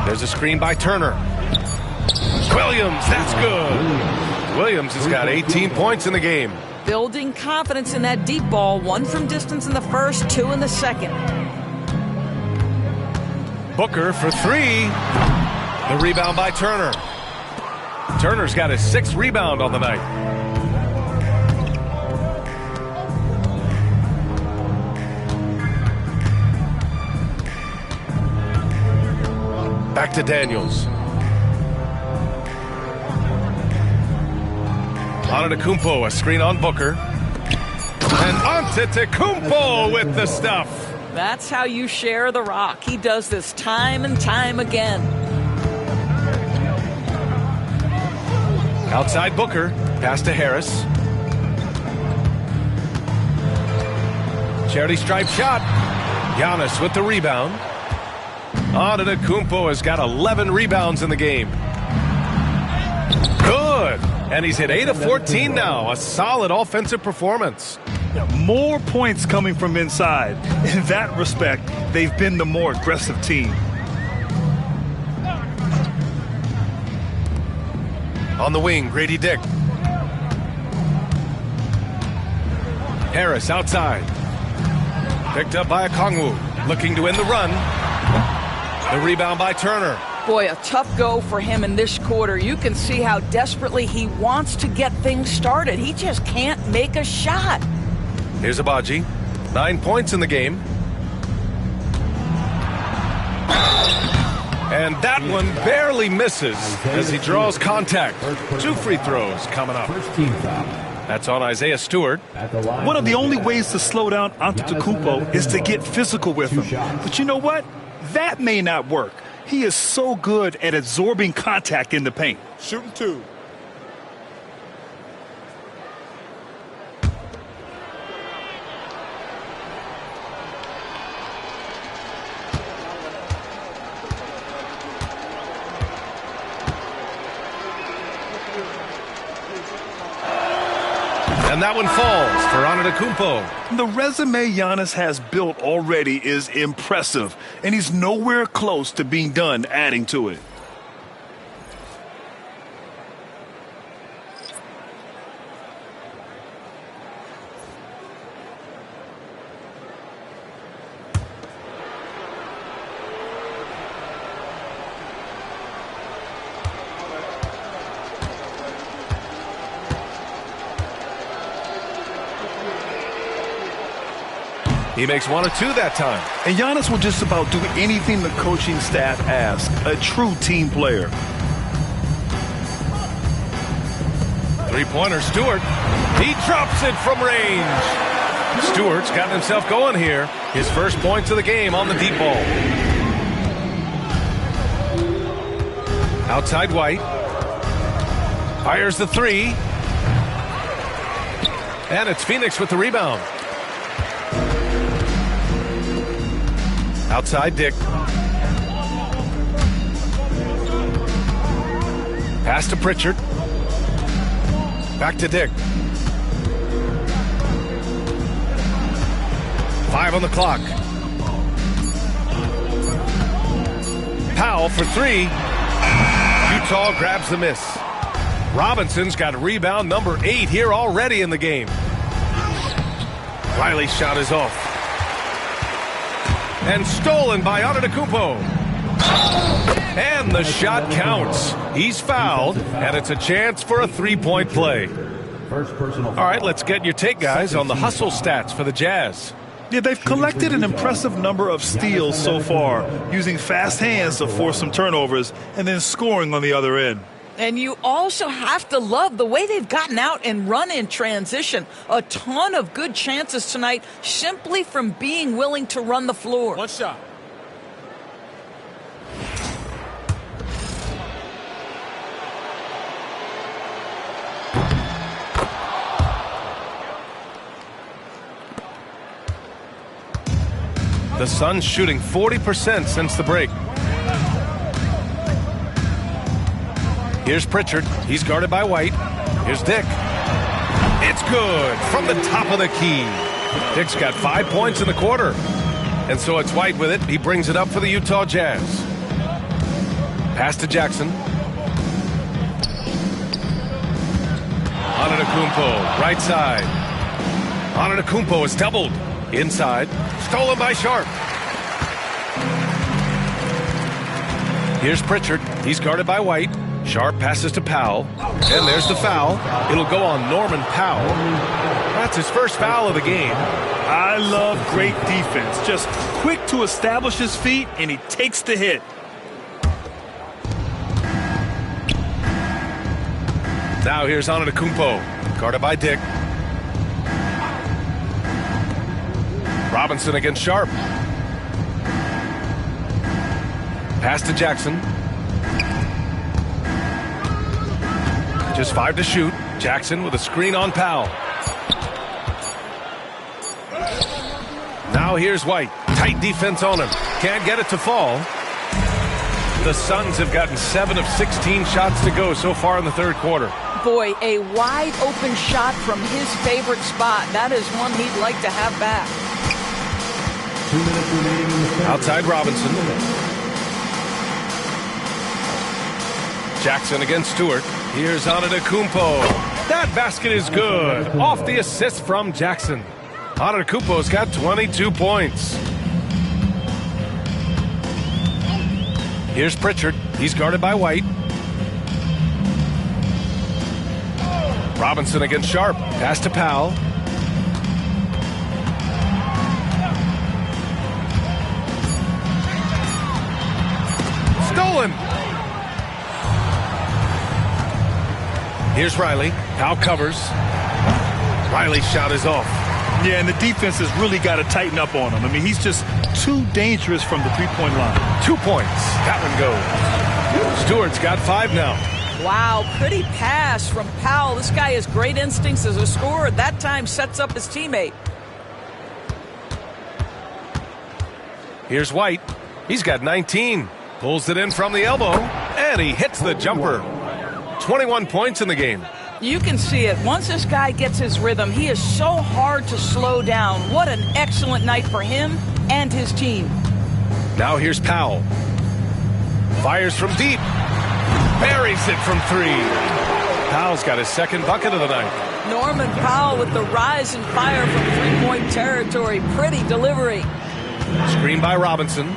There's a screen by Turner. Williams, that's good. Williams has got 18 points in the game. Building confidence in that deep ball. 1 from distance in the first, 2 in the second. Booker for 3. The rebound by Turner. Turner's got his 6th rebound on the night. Back to Daniels. Antetokounmpo, a screen on Booker. And Antetokounmpo with the stuff. That's how you share the rock. He does this time and time again. Outside Booker. Pass to Harris. Charity stripe shot. Giannis with the rebound. Antetokounmpo has got 11 rebounds in the game. Good. And he's hit 8 of 14 now. A solid offensive performance. More points coming from inside. In that respect, they've been the more aggressive team. On the wing, Grady Dick. Harris outside. Picked up by Okongwu. Looking to win the run. The rebound by Turner. Boy, a tough go for him in this quarter. You can see how desperately he wants to get things started. He just can't make a shot. Here's Abaji. 9 points in the game. And that one barely misses as he draws contact. 2 free throws coming up. That's on Isaiah Stewart. One of the only ways to slow down Antetokounmpo is to get physical with him. But you know what? That may not work. He is so good at absorbing contact in the paint. Shooting 2. And that one falls for Antetokounmpo. The resume Giannis has built already is impressive, and he's nowhere close to being done adding to it. He makes 1 or 2 that time. And Giannis will just about do anything the coaching staff asks. A true team player. Three-pointer, Stewart. He drops it from range. Stewart's gotten himself going here. His first points of the game on the deep ball. Outside White. Fires the 3. And it's Phoenix with the rebound. Outside Dick. Pass to Pritchard. Back to Dick. 5 on the clock. Powell for 3. Utah grabs the miss. Robinson's got rebound number 8 here already in the game. Riley's shot is off. And stolen by Antetokounmpo. And the shot counts. He's fouled, and it's a chance for a three-point play. All right, let's get your take, guys, on the hustle stats for the Jazz. Yeah, they've collected an impressive number of steals so far, using fast hands to force some turnovers and then scoring on the other end. And you also have to love the way they've gotten out and run in transition. A ton of good chances tonight simply from being willing to run the floor. One shot. The Suns shooting 40% since the break. Here's Pritchard. He's guarded by White. Here's Dick. It's good from the top of the key. Dick's got 5 points in the quarter. And so it's White with it. He brings it up for the Utah Jazz. Pass to Jackson. Antetokounmpo, right side. Antetokounmpo is doubled. Inside. Stolen by Sharp. Here's Pritchard. He's guarded by White. Sharp passes to Powell. And there's the foul. It'll go on Norman Powell. That's his first foul of the game. I love great defense. Just quick to establish his feet, and he takes the hit. Now here's Antetokounmpo. Guarded by Dick. Robinson against Sharp. Pass to Jackson. Just 5 to shoot. Jackson with a screen on Powell. Now here's White. Tight defense on him. Can't get it to fall. The Suns have gotten 7 of 16 shots to go so far in the third quarter. Boy, a wide open shot from his favorite spot. That is one he'd like to have back. 2 minutes remaining in the third. Outside Robinson. Jackson against Stewart. Here's Antetokounmpo. That basket is good. Off the assist from Jackson. Antetokounmpo's got 22 points. Here's Pritchard. He's guarded by White. Robinson against Sharp. Pass to Powell. Stolen. Here's Riley. Powell covers. Riley's shot is off. Yeah, and the defense has really got to tighten up on him. I mean, he's just too dangerous from the three-point line. 2 points. That one goes. Stewart's got 5 now. Wow, pretty pass from Powell. This guy has great instincts as a scorer. That time sets up his teammate. Here's White. He's got 19. Pulls it in from the elbow, and he hits the jumper. 21 points in the game. You can see it. Once this guy gets his rhythm, he is so hard to slow down. What an excellent night for him and his team. Now here's Powell. Fires from deep. Buries it from 3. Powell's got his second bucket of the night. Norman Powell with the rise and fire from three-point territory. Pretty delivery. Screen by Robinson.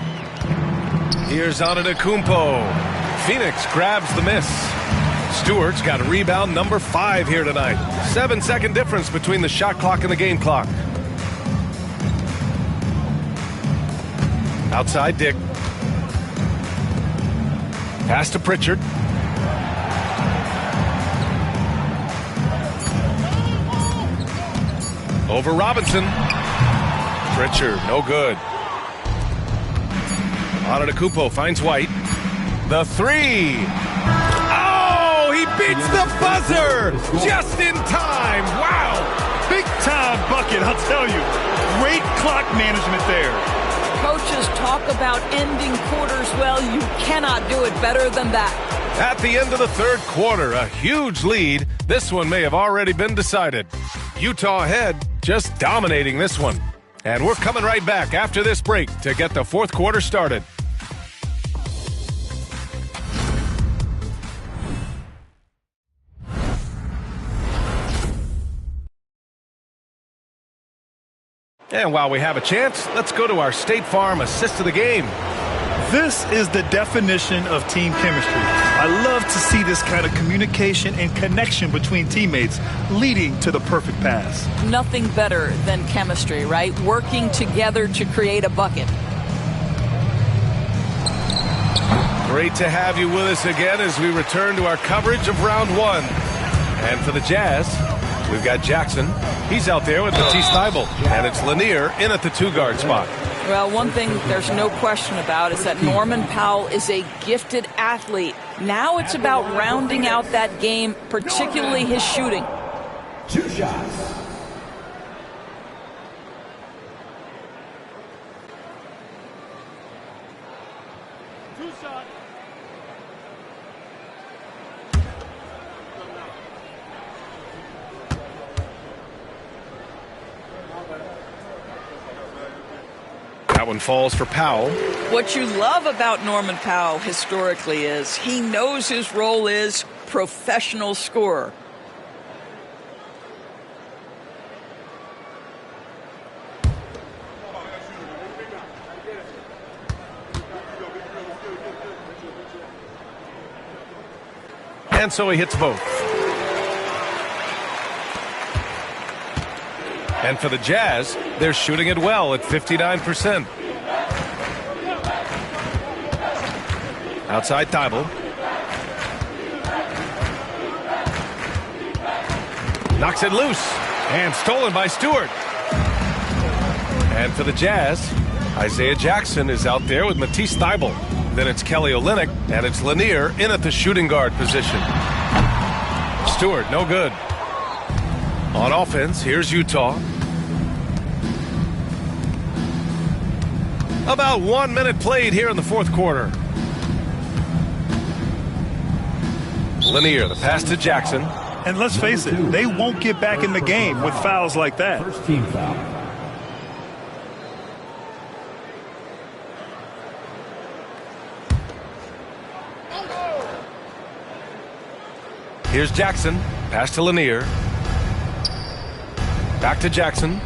Here's Antetokounmpo. Phoenix grabs the miss. Stewart's got rebound number 5 here tonight. 7-second difference between the shot clock and the game clock. Outside Dick. Pass to Pritchard. Over Robinson. Pritchard, no good. Antetokounmpo finds White. The 3. Oh, he beats the buzzer just in time. Wow. Big time bucket, I'll tell you. Great clock management there. Coaches talk about ending quarters well. You cannot do it better than that. At the end of the third quarter, a huge lead. This one may have already been decided. Utah ahead, just dominating this one. And we're coming right back after this break to get the fourth quarter started. And while we have a chance, let's go to our State Farm assist of the game. This is the definition of team chemistry. I love to see this kind of communication and connection between teammates leading to the perfect pass. Nothing better than chemistry, right? Working together to create a bucket. Great to have you with us again as we return to our coverage of round 1. And for the Jazz, we've got Jackson. He's out there with Matisse Thybulle. And it's Lanier in at the 2-guard spot. Well, one thing there's no question about is that Norman Powell is a gifted athlete. Now it's about rounding out that game, particularly his shooting. 2 shots. That one falls for Powell. What you love about Norman Powell historically is he knows his role is professional scorer. And so he hits both. And for the Jazz, they're shooting it well at 59%. Outside Thybulle. Knocks it loose. And stolen by Stewart. And for the Jazz, Isaiah Jackson is out there with Matisse Thybulle. Then it's Kelly Olynyk, and it's Lanier in at the shooting guard position. Stewart, no good. On offense, here's Utah. About 1 minute played here in the fourth quarter. Lanier, the pass to Jackson. And let's face it, they won't get back in the game with fouls like that. First team foul. Here's Jackson. Pass to Lanier. Back to Jackson.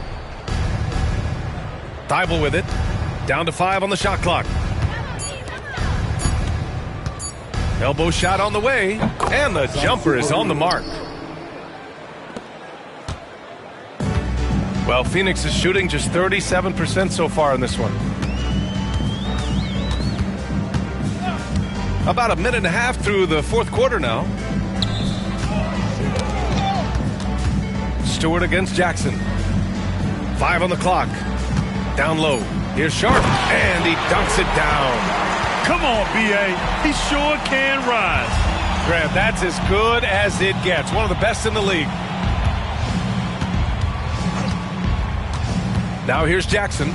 Thibault with it. Down to 5 on the shot clock. Elbow shot on the way. And the jumper is on the mark. Well, Phoenix is shooting just 37% so far in this one. About a minute and a half through the fourth quarter now. Stewart against Jackson. 5 on the clock. Down low. Here's Sharp, and he dunks it down. Come on, B.A. He sure can rise. Grant, that's as good as it gets. One of the best in the league. Now here's Jackson.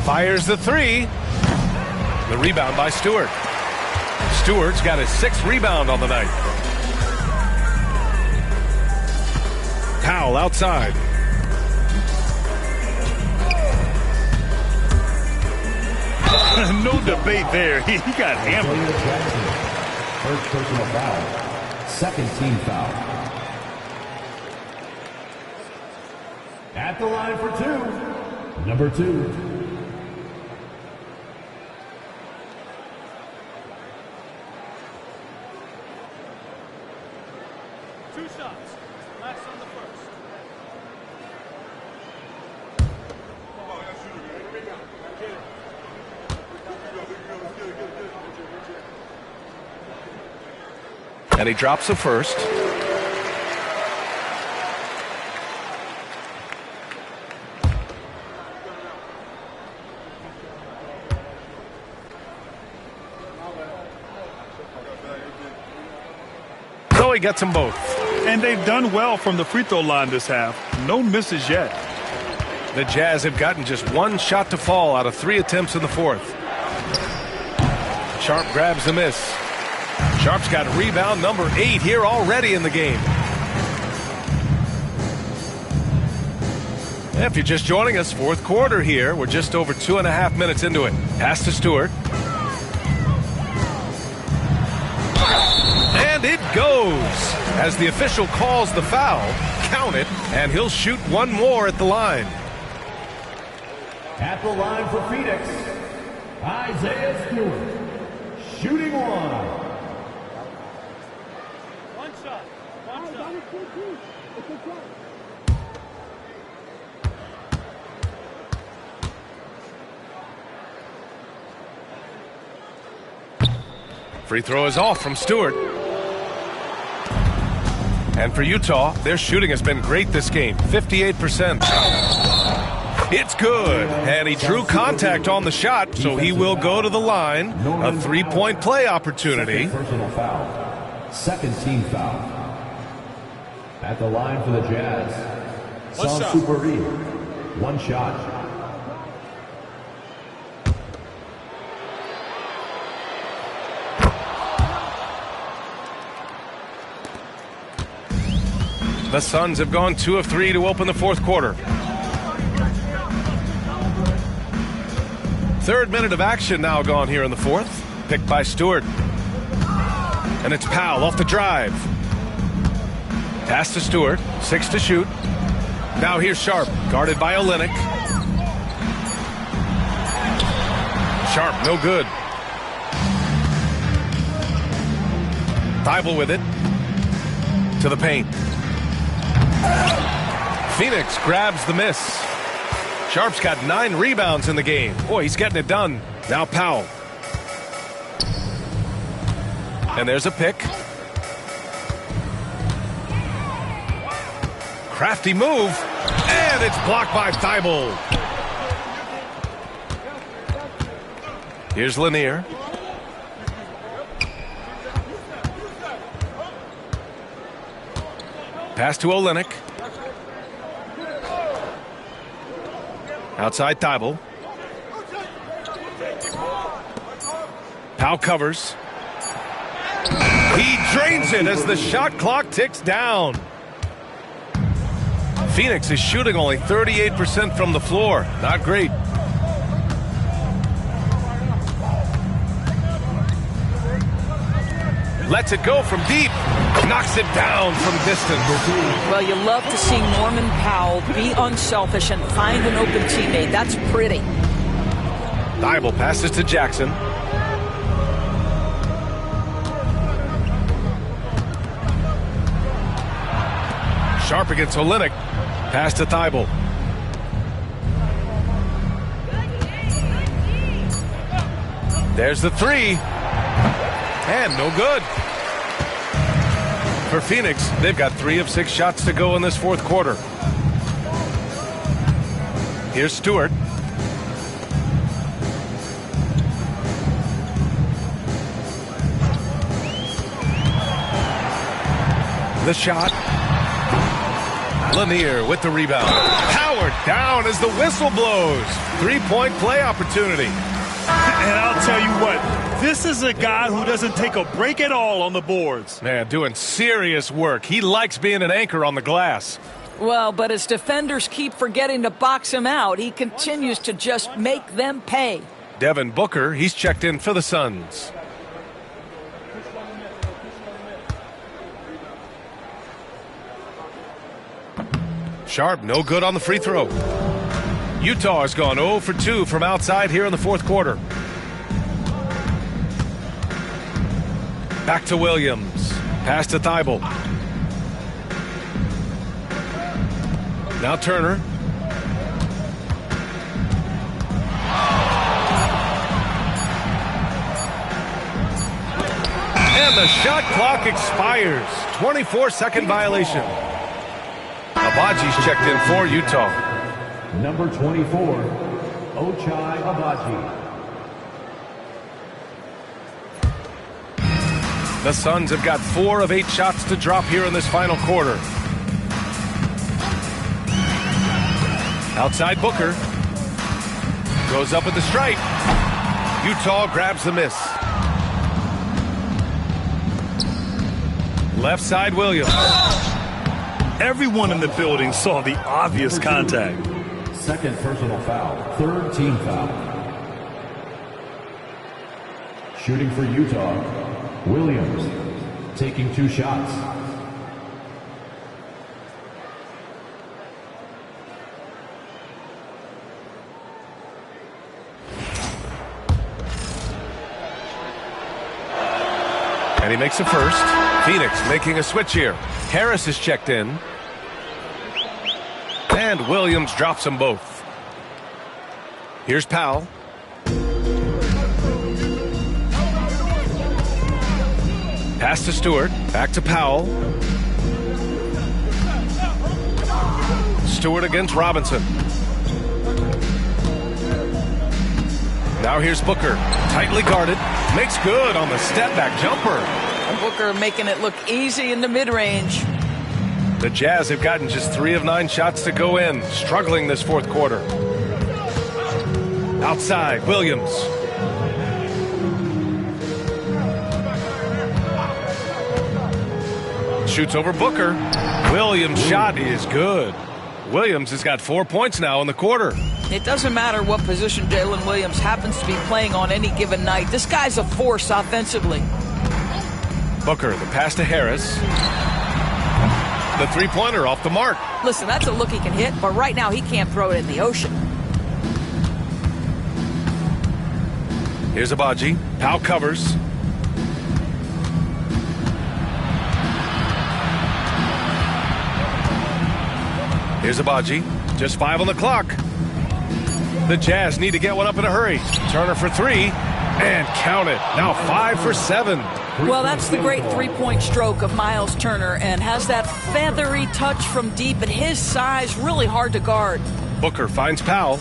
Fires the 3. The rebound by Stewart. Stewart's got his 6th rebound on the night. Powell outside. No debate there. He got hammered. First personal foul. Second team foul. At the line for 2. Number 2. And he drops the first. So he gets them both. And they've done well from the free throw line this half. No misses yet. The Jazz have gotten just 1 shot to fall out of 3 attempts in the fourth. Sharp grabs the miss. Sharp's got rebound number 8 here already in the game. If you're just joining us, fourth quarter here. We're just over 2.5 minutes into it. Pass to Stewart. And it goes. As the official calls the foul, count it, and he'll shoot 1 more at the line. At the line for Phoenix, Isaiah Stewart, shooting 1. Free throw is off from Stewart. And for Utah, their shooting has been great this game, 58%. It's good, and he drew contact on the shot, so he will go to the line. A 3-point play opportunity. Second personal foul. Second team foul. At the line for the Jazz, Sansupari. 1 shot. The Suns have gone 2 of 3 to open the fourth quarter. 3rd minute of action now gone here in the fourth. Picked by Stewart. And it's Powell off the drive. Pass to Stewart. 6 to shoot. Now here's Sharp, guarded by Olynyk. Sharp, no good. Thibault with it. To the paint. Phoenix grabs the miss. Sharp's got 9 rebounds in the game. Boy, he's getting it done. Now Powell. And there's a pick. Crafty move. And it's blocked by Thibault. Here's Lanier. Pass to Olynyk. Outside Thibault. Powell covers. He drains it as the shot clock ticks down. Phoenix is shooting only 38% from the floor. Not great. Lets it go from deep. Knocks it down from distance. Well, you love to see Norman Powell be unselfish and find an open teammate. That's pretty. Thibault passes to Jackson. Sharp against Olynyk. Pass to Thibault. There's the three. And no good. For Phoenix, they've got 3 of 6 shots to go in this fourth quarter. Here's Stewart. The shot. Lanier with the rebound. Powered down as the whistle blows. 3-point play opportunity. And I'll tell you what, this is a guy who doesn't take a break at all on the boards. Man, doing serious work. He likes being an anchor on the glass. Well, but as defenders keep forgetting to box him out, he continues to just make them pay. Devin Booker, he's checked in for the Suns. Sharp, no good on the free throw. Utah has gone 0 for 2 from outside here in the fourth quarter. Back to Williams. Pass to Thibault. Now Turner. And the shot clock expires. 24-second violation. Abaji's checked in for Utah. Number 24, Ochai Agbaji. The Suns have got 4 of 8 shots to drop here in this final quarter. Outside Booker. Goes up with the strike. Utah grabs the miss. Left side Williams. Everyone in the building saw the obvious contact. Second personal foul, third team foul. Shooting for Utah, Williams, taking 2 shots. And he makes the first. Phoenix making a switch here. Harris is checked in. And Williams drops them both. Here's Powell. Pass to Stewart. Back to Powell. Stewart against Robinson. Now here's Booker. Tightly guarded. Makes good on the step-back jumper. Booker making it look easy in the mid-range. The Jazz have gotten just 3 of 9 shots to go in, struggling this fourth quarter. Outside, Williams. Shoots over Booker. Williams' shot is good. Williams has got 4 points now in the quarter. It doesn't matter what position Jalen Williams happens to be playing on any given night. This guy's a force offensively. Booker, the pass to Harris. The three-pointer off the mark. Listen, that's a look he can hit, but right now he can't throw it in the ocean. Here's Agbaji. Powell covers. Here's Agbaji. Just 5 on the clock. The Jazz need to get one up in a hurry. Turner for 3. And count it. Now 5 for 7. Well, that's the great three-point stroke of Miles Turner, and has that feathery touch from deep at his size, really hard to guard. Booker finds Powell.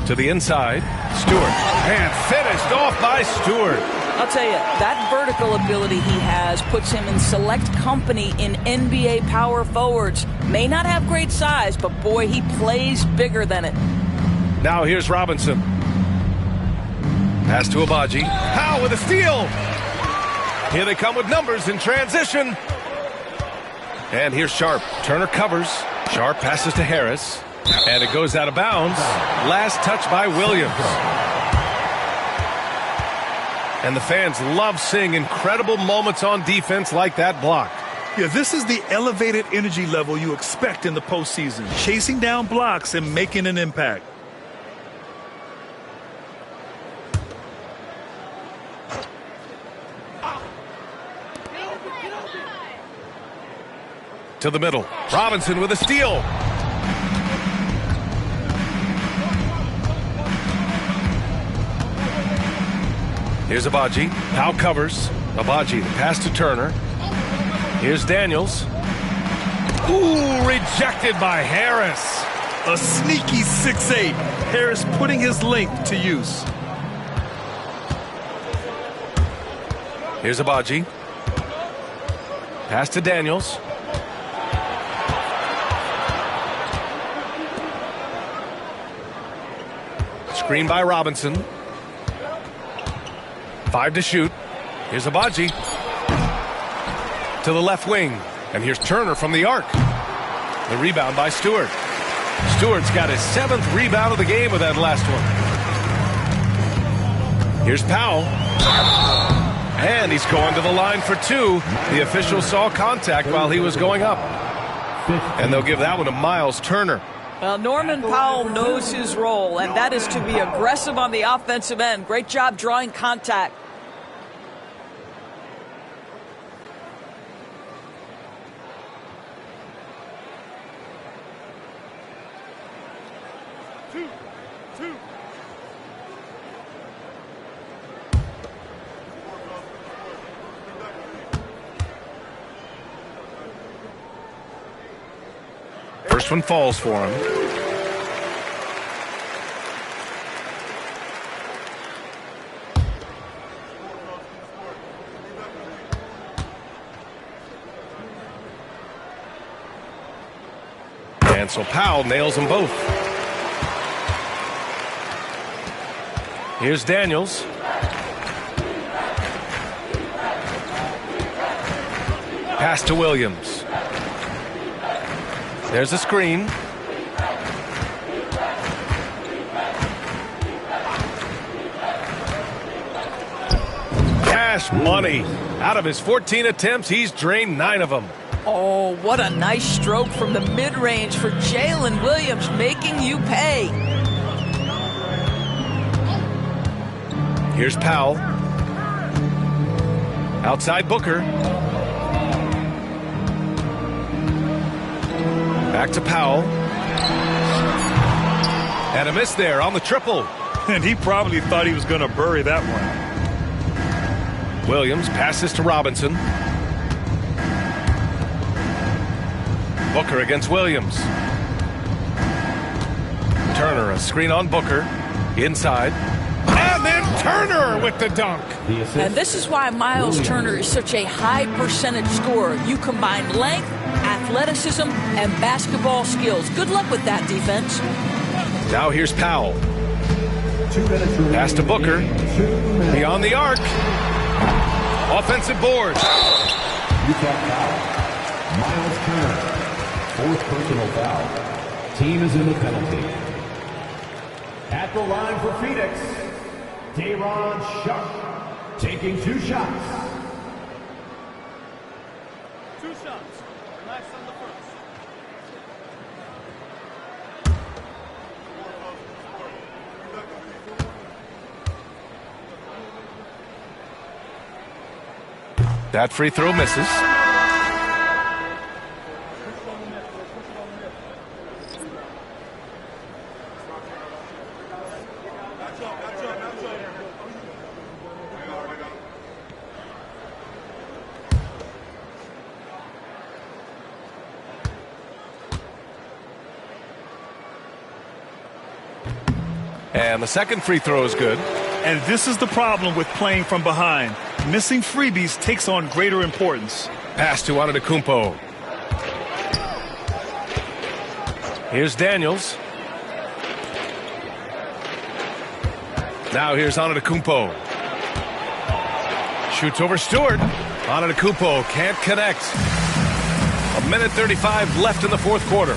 To the inside. Stewart. And finished off by Stewart. I'll tell you, that vertical ability he has puts him in select company in NBA power forwards. May not have great size, but boy, he plays bigger than it. Now here's Robinson. Pass to Abaji. Powell with a steal. Here they come with numbers in transition. And here's Sharp. Turner covers. Sharp passes to Harris. And it goes out of bounds. Last touch by Williams. And the fans love seeing incredible moments on defense like that block. Yeah, this is the elevated energy level you expect in the postseason. Chasing down blocks and making an impact. To the middle. Robinson with a steal. Here's Abaji. Powell covers. Abaji, the pass to Turner. Here's Daniels. Ooh, rejected by Harris. A sneaky 6'8". Harris putting his length to use. Here's Abaji. Pass to Daniels. Screen by Robinson. 5 to shoot. Here's Abaji. To the left wing. And here's Turner from the arc. The rebound by Stewart. Stewart's got his 7th rebound of the game with that last one. Here's Powell. And he's going to the line for 2. The official saw contact while he was going up. And they'll give that one to Miles Turner. Well, Norman Powell knows his role, and that is to be aggressive on the offensive end. Great job drawing contact. First one falls for him. And so Powell nails them both. Here's Daniels. Pass to Williams. There's a screen. Cash money. Out of his 14 attempts, he's drained 9 of them. Oh, what a nice stroke from the mid-range for Jalen Williams, making you pay. Here's Powell. Outside Booker. Back to Powell. And a miss there on the triple. And he probably thought he was going to bury that one. Williams passes to Robinson. Booker against Williams. Turner, a screen on Booker. Inside. And then Turner with the dunk. And this is why Miles Turner is such a high percentage scorer. You combine length, athleticism, and basketball skills. Good luck with that defense. Now here's Powell. Pass to Booker. Beyond the arc. Offensive board. Utah foul. Miles Turner. 4th personal foul. Team is in the penalty. At the line for Phoenix, Day'Ron Sharp taking 2 shots. 2 shots. Nice on the first. That free throw misses. And the second free throw is good. And this is the problem with playing from behind. Missing freebies takes on greater importance. Pass to Antetokounmpo. Here's Daniels. Now here's Antetokounmpo. Shoots over Stewart. Antetokounmpo can't connect. 1:35 left in the fourth quarter.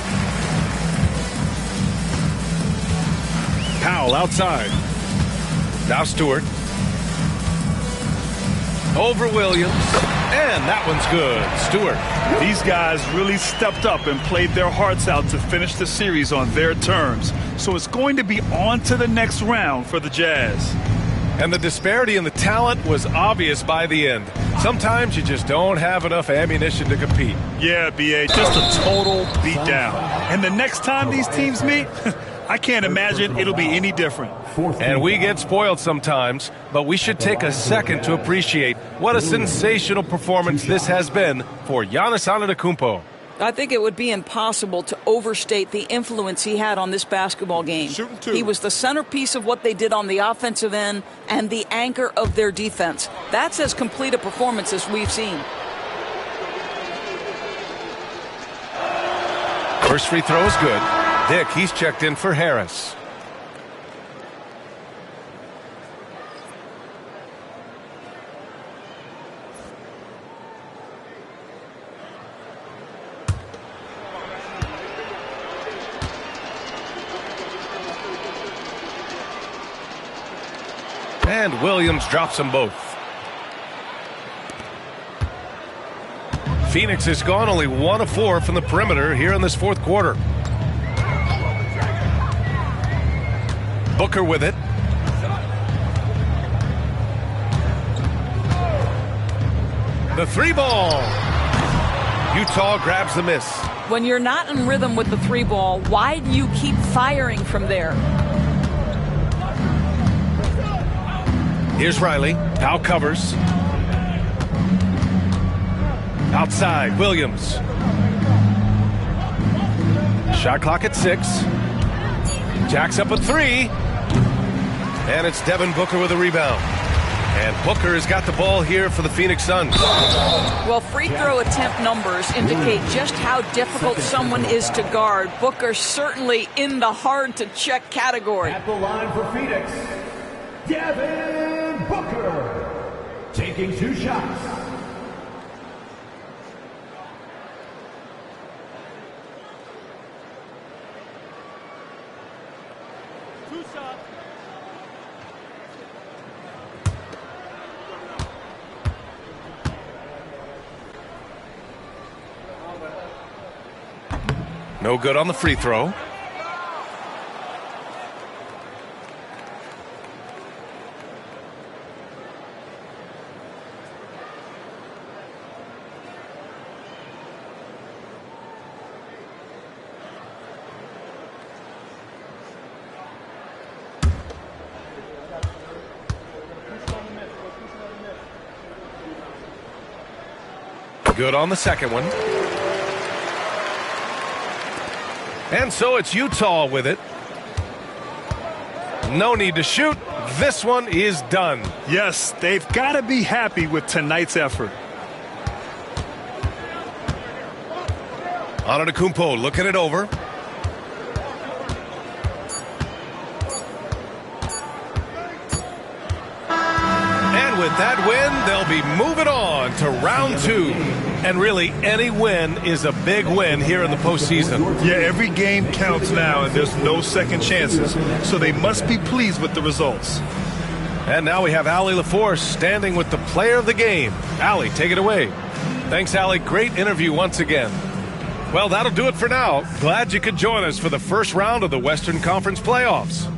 Powell outside. Now Stewart. Over Williams. And that one's good. Stewart. These guys really stepped up and played their hearts out to finish the series on their terms. So it's going to be on to the next round for the Jazz. And the disparity in the talent was obvious by the end. Sometimes you just don't have enough ammunition to compete. Yeah, B.A., just a total beatdown. And the next time these teams meet, I can't imagine it'll be any different. And we get spoiled sometimes, but we should take a second to appreciate what a sensational performance this has been for Giannis Antetokounmpo. I think it would be impossible to overstate the influence he had on this basketball game. He was the centerpiece of what they did on the offensive end and the anchor of their defense. That's as complete a performance as we've seen. First free throw is good. Dick, he's checked in for Harris. And Williams drops them both. Phoenix has gone only 1 of 4 from the perimeter here in this fourth quarter. Booker with it. The three ball. Utah grabs the miss. When you're not in rhythm with the three ball, why do you keep firing from there? Here's Riley. Powell covers. Outside, Williams. Shot clock at 6. Jacks up a 3. And it's Devin Booker with a rebound. And Booker has got the ball here for the Phoenix Suns. Well, free throw attempt numbers indicate just how difficult someone is to guard. Booker certainly in the hard-to-check category. At the line for Phoenix, Devin Booker, taking 2 shots. No good on the free throw. Good on the second one. And so it's Utah with it. No need to shoot. This one is done. Yes, they've got to be happy with tonight's effort. Antetokounmpo looking it over. And with that win, they'll be moving on to round 2. And really, any win is a big win here in the postseason. Yeah, every game counts now, and there's no second chances. So they must be pleased with the results. And now we have Allie LaForce standing with the player of the game. Allie, take it away. Thanks, Allie. Great interview once again. Well, that'll do it for now. Glad you could join us for the first round of the Western Conference playoffs.